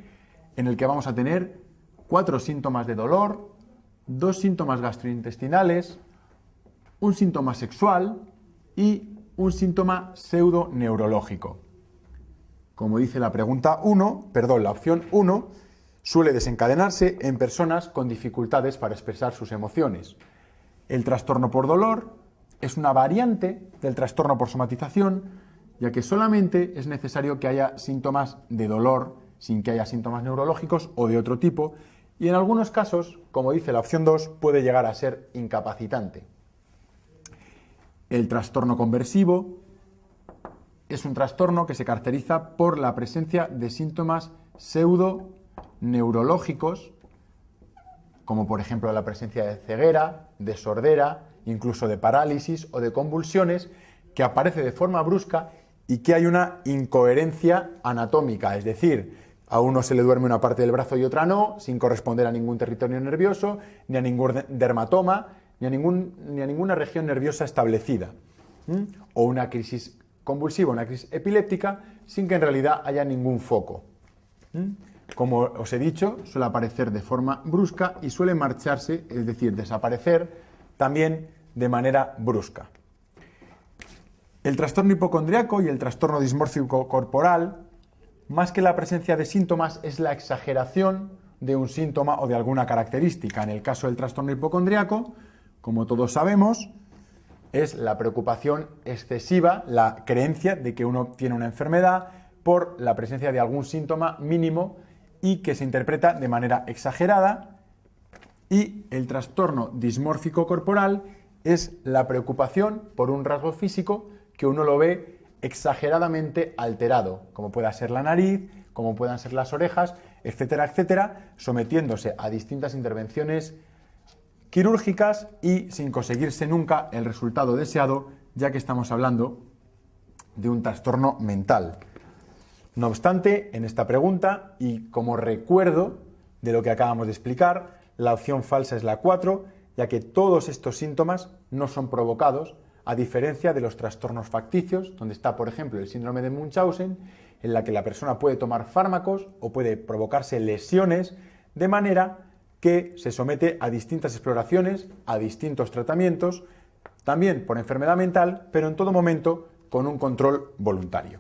en el que vamos a tener 4 síntomas de dolor, 2 síntomas gastrointestinales, un síntoma sexual y un síntoma pseudoneurológico. Como dice la la opción 1, suele desencadenarse en personas con dificultades para expresar sus emociones. El trastorno por dolor es una variante del trastorno por somatización, ya que solamente es necesario que haya síntomas de dolor sin que haya síntomas neurológicos o de otro tipo, y en algunos casos, como dice la opción 2, puede llegar a ser incapacitante. El trastorno conversivo es un trastorno que se caracteriza por la presencia de síntomas pseudoneurológicos, como por ejemplo la presencia de ceguera, de sordera, incluso de parálisis o de convulsiones, que aparece de forma brusca y que hay una incoherencia anatómica, es decir, a uno se le duerme una parte del brazo y otra no, sin corresponder a ningún territorio nervioso, ni a ningún dermatoma, ni a ninguna región nerviosa establecida, o una crisis convulsiva, una crisis epiléptica, sin que en realidad haya ningún foco. Como os he dicho, suele aparecer de forma brusca y suele marcharse, es decir, desaparecer también de manera brusca. El trastorno hipocondríaco y el trastorno dismórfico corporal, más que la presencia de síntomas, es la exageración de un síntoma o de alguna característica. En el caso del trastorno hipocondríaco, como todos sabemos, es la preocupación excesiva, la creencia de que uno tiene una enfermedad, por la presencia de algún síntoma mínimo y que se interpreta de manera exagerada. Y el trastorno dismórfico corporal es la preocupación por un rasgo físico que uno lo ve exageradamente alterado, como pueda ser la nariz, como puedan ser las orejas, etcétera, etcétera, sometiéndose a distintas intervenciones quirúrgicas y sin conseguirse nunca el resultado deseado, ya que estamos hablando de un trastorno mental. No obstante, en esta pregunta, y como recuerdo de lo que acabamos de explicar, la opción falsa es la 4, ya que todos estos síntomas no son provocados, a diferencia de los trastornos facticios, donde está, por ejemplo, el síndrome de Munchausen, en la que la persona puede tomar fármacos o puede provocarse lesiones, de manera que se somete a distintas exploraciones, a distintos tratamientos, también por enfermedad mental, pero en todo momento con un control voluntario.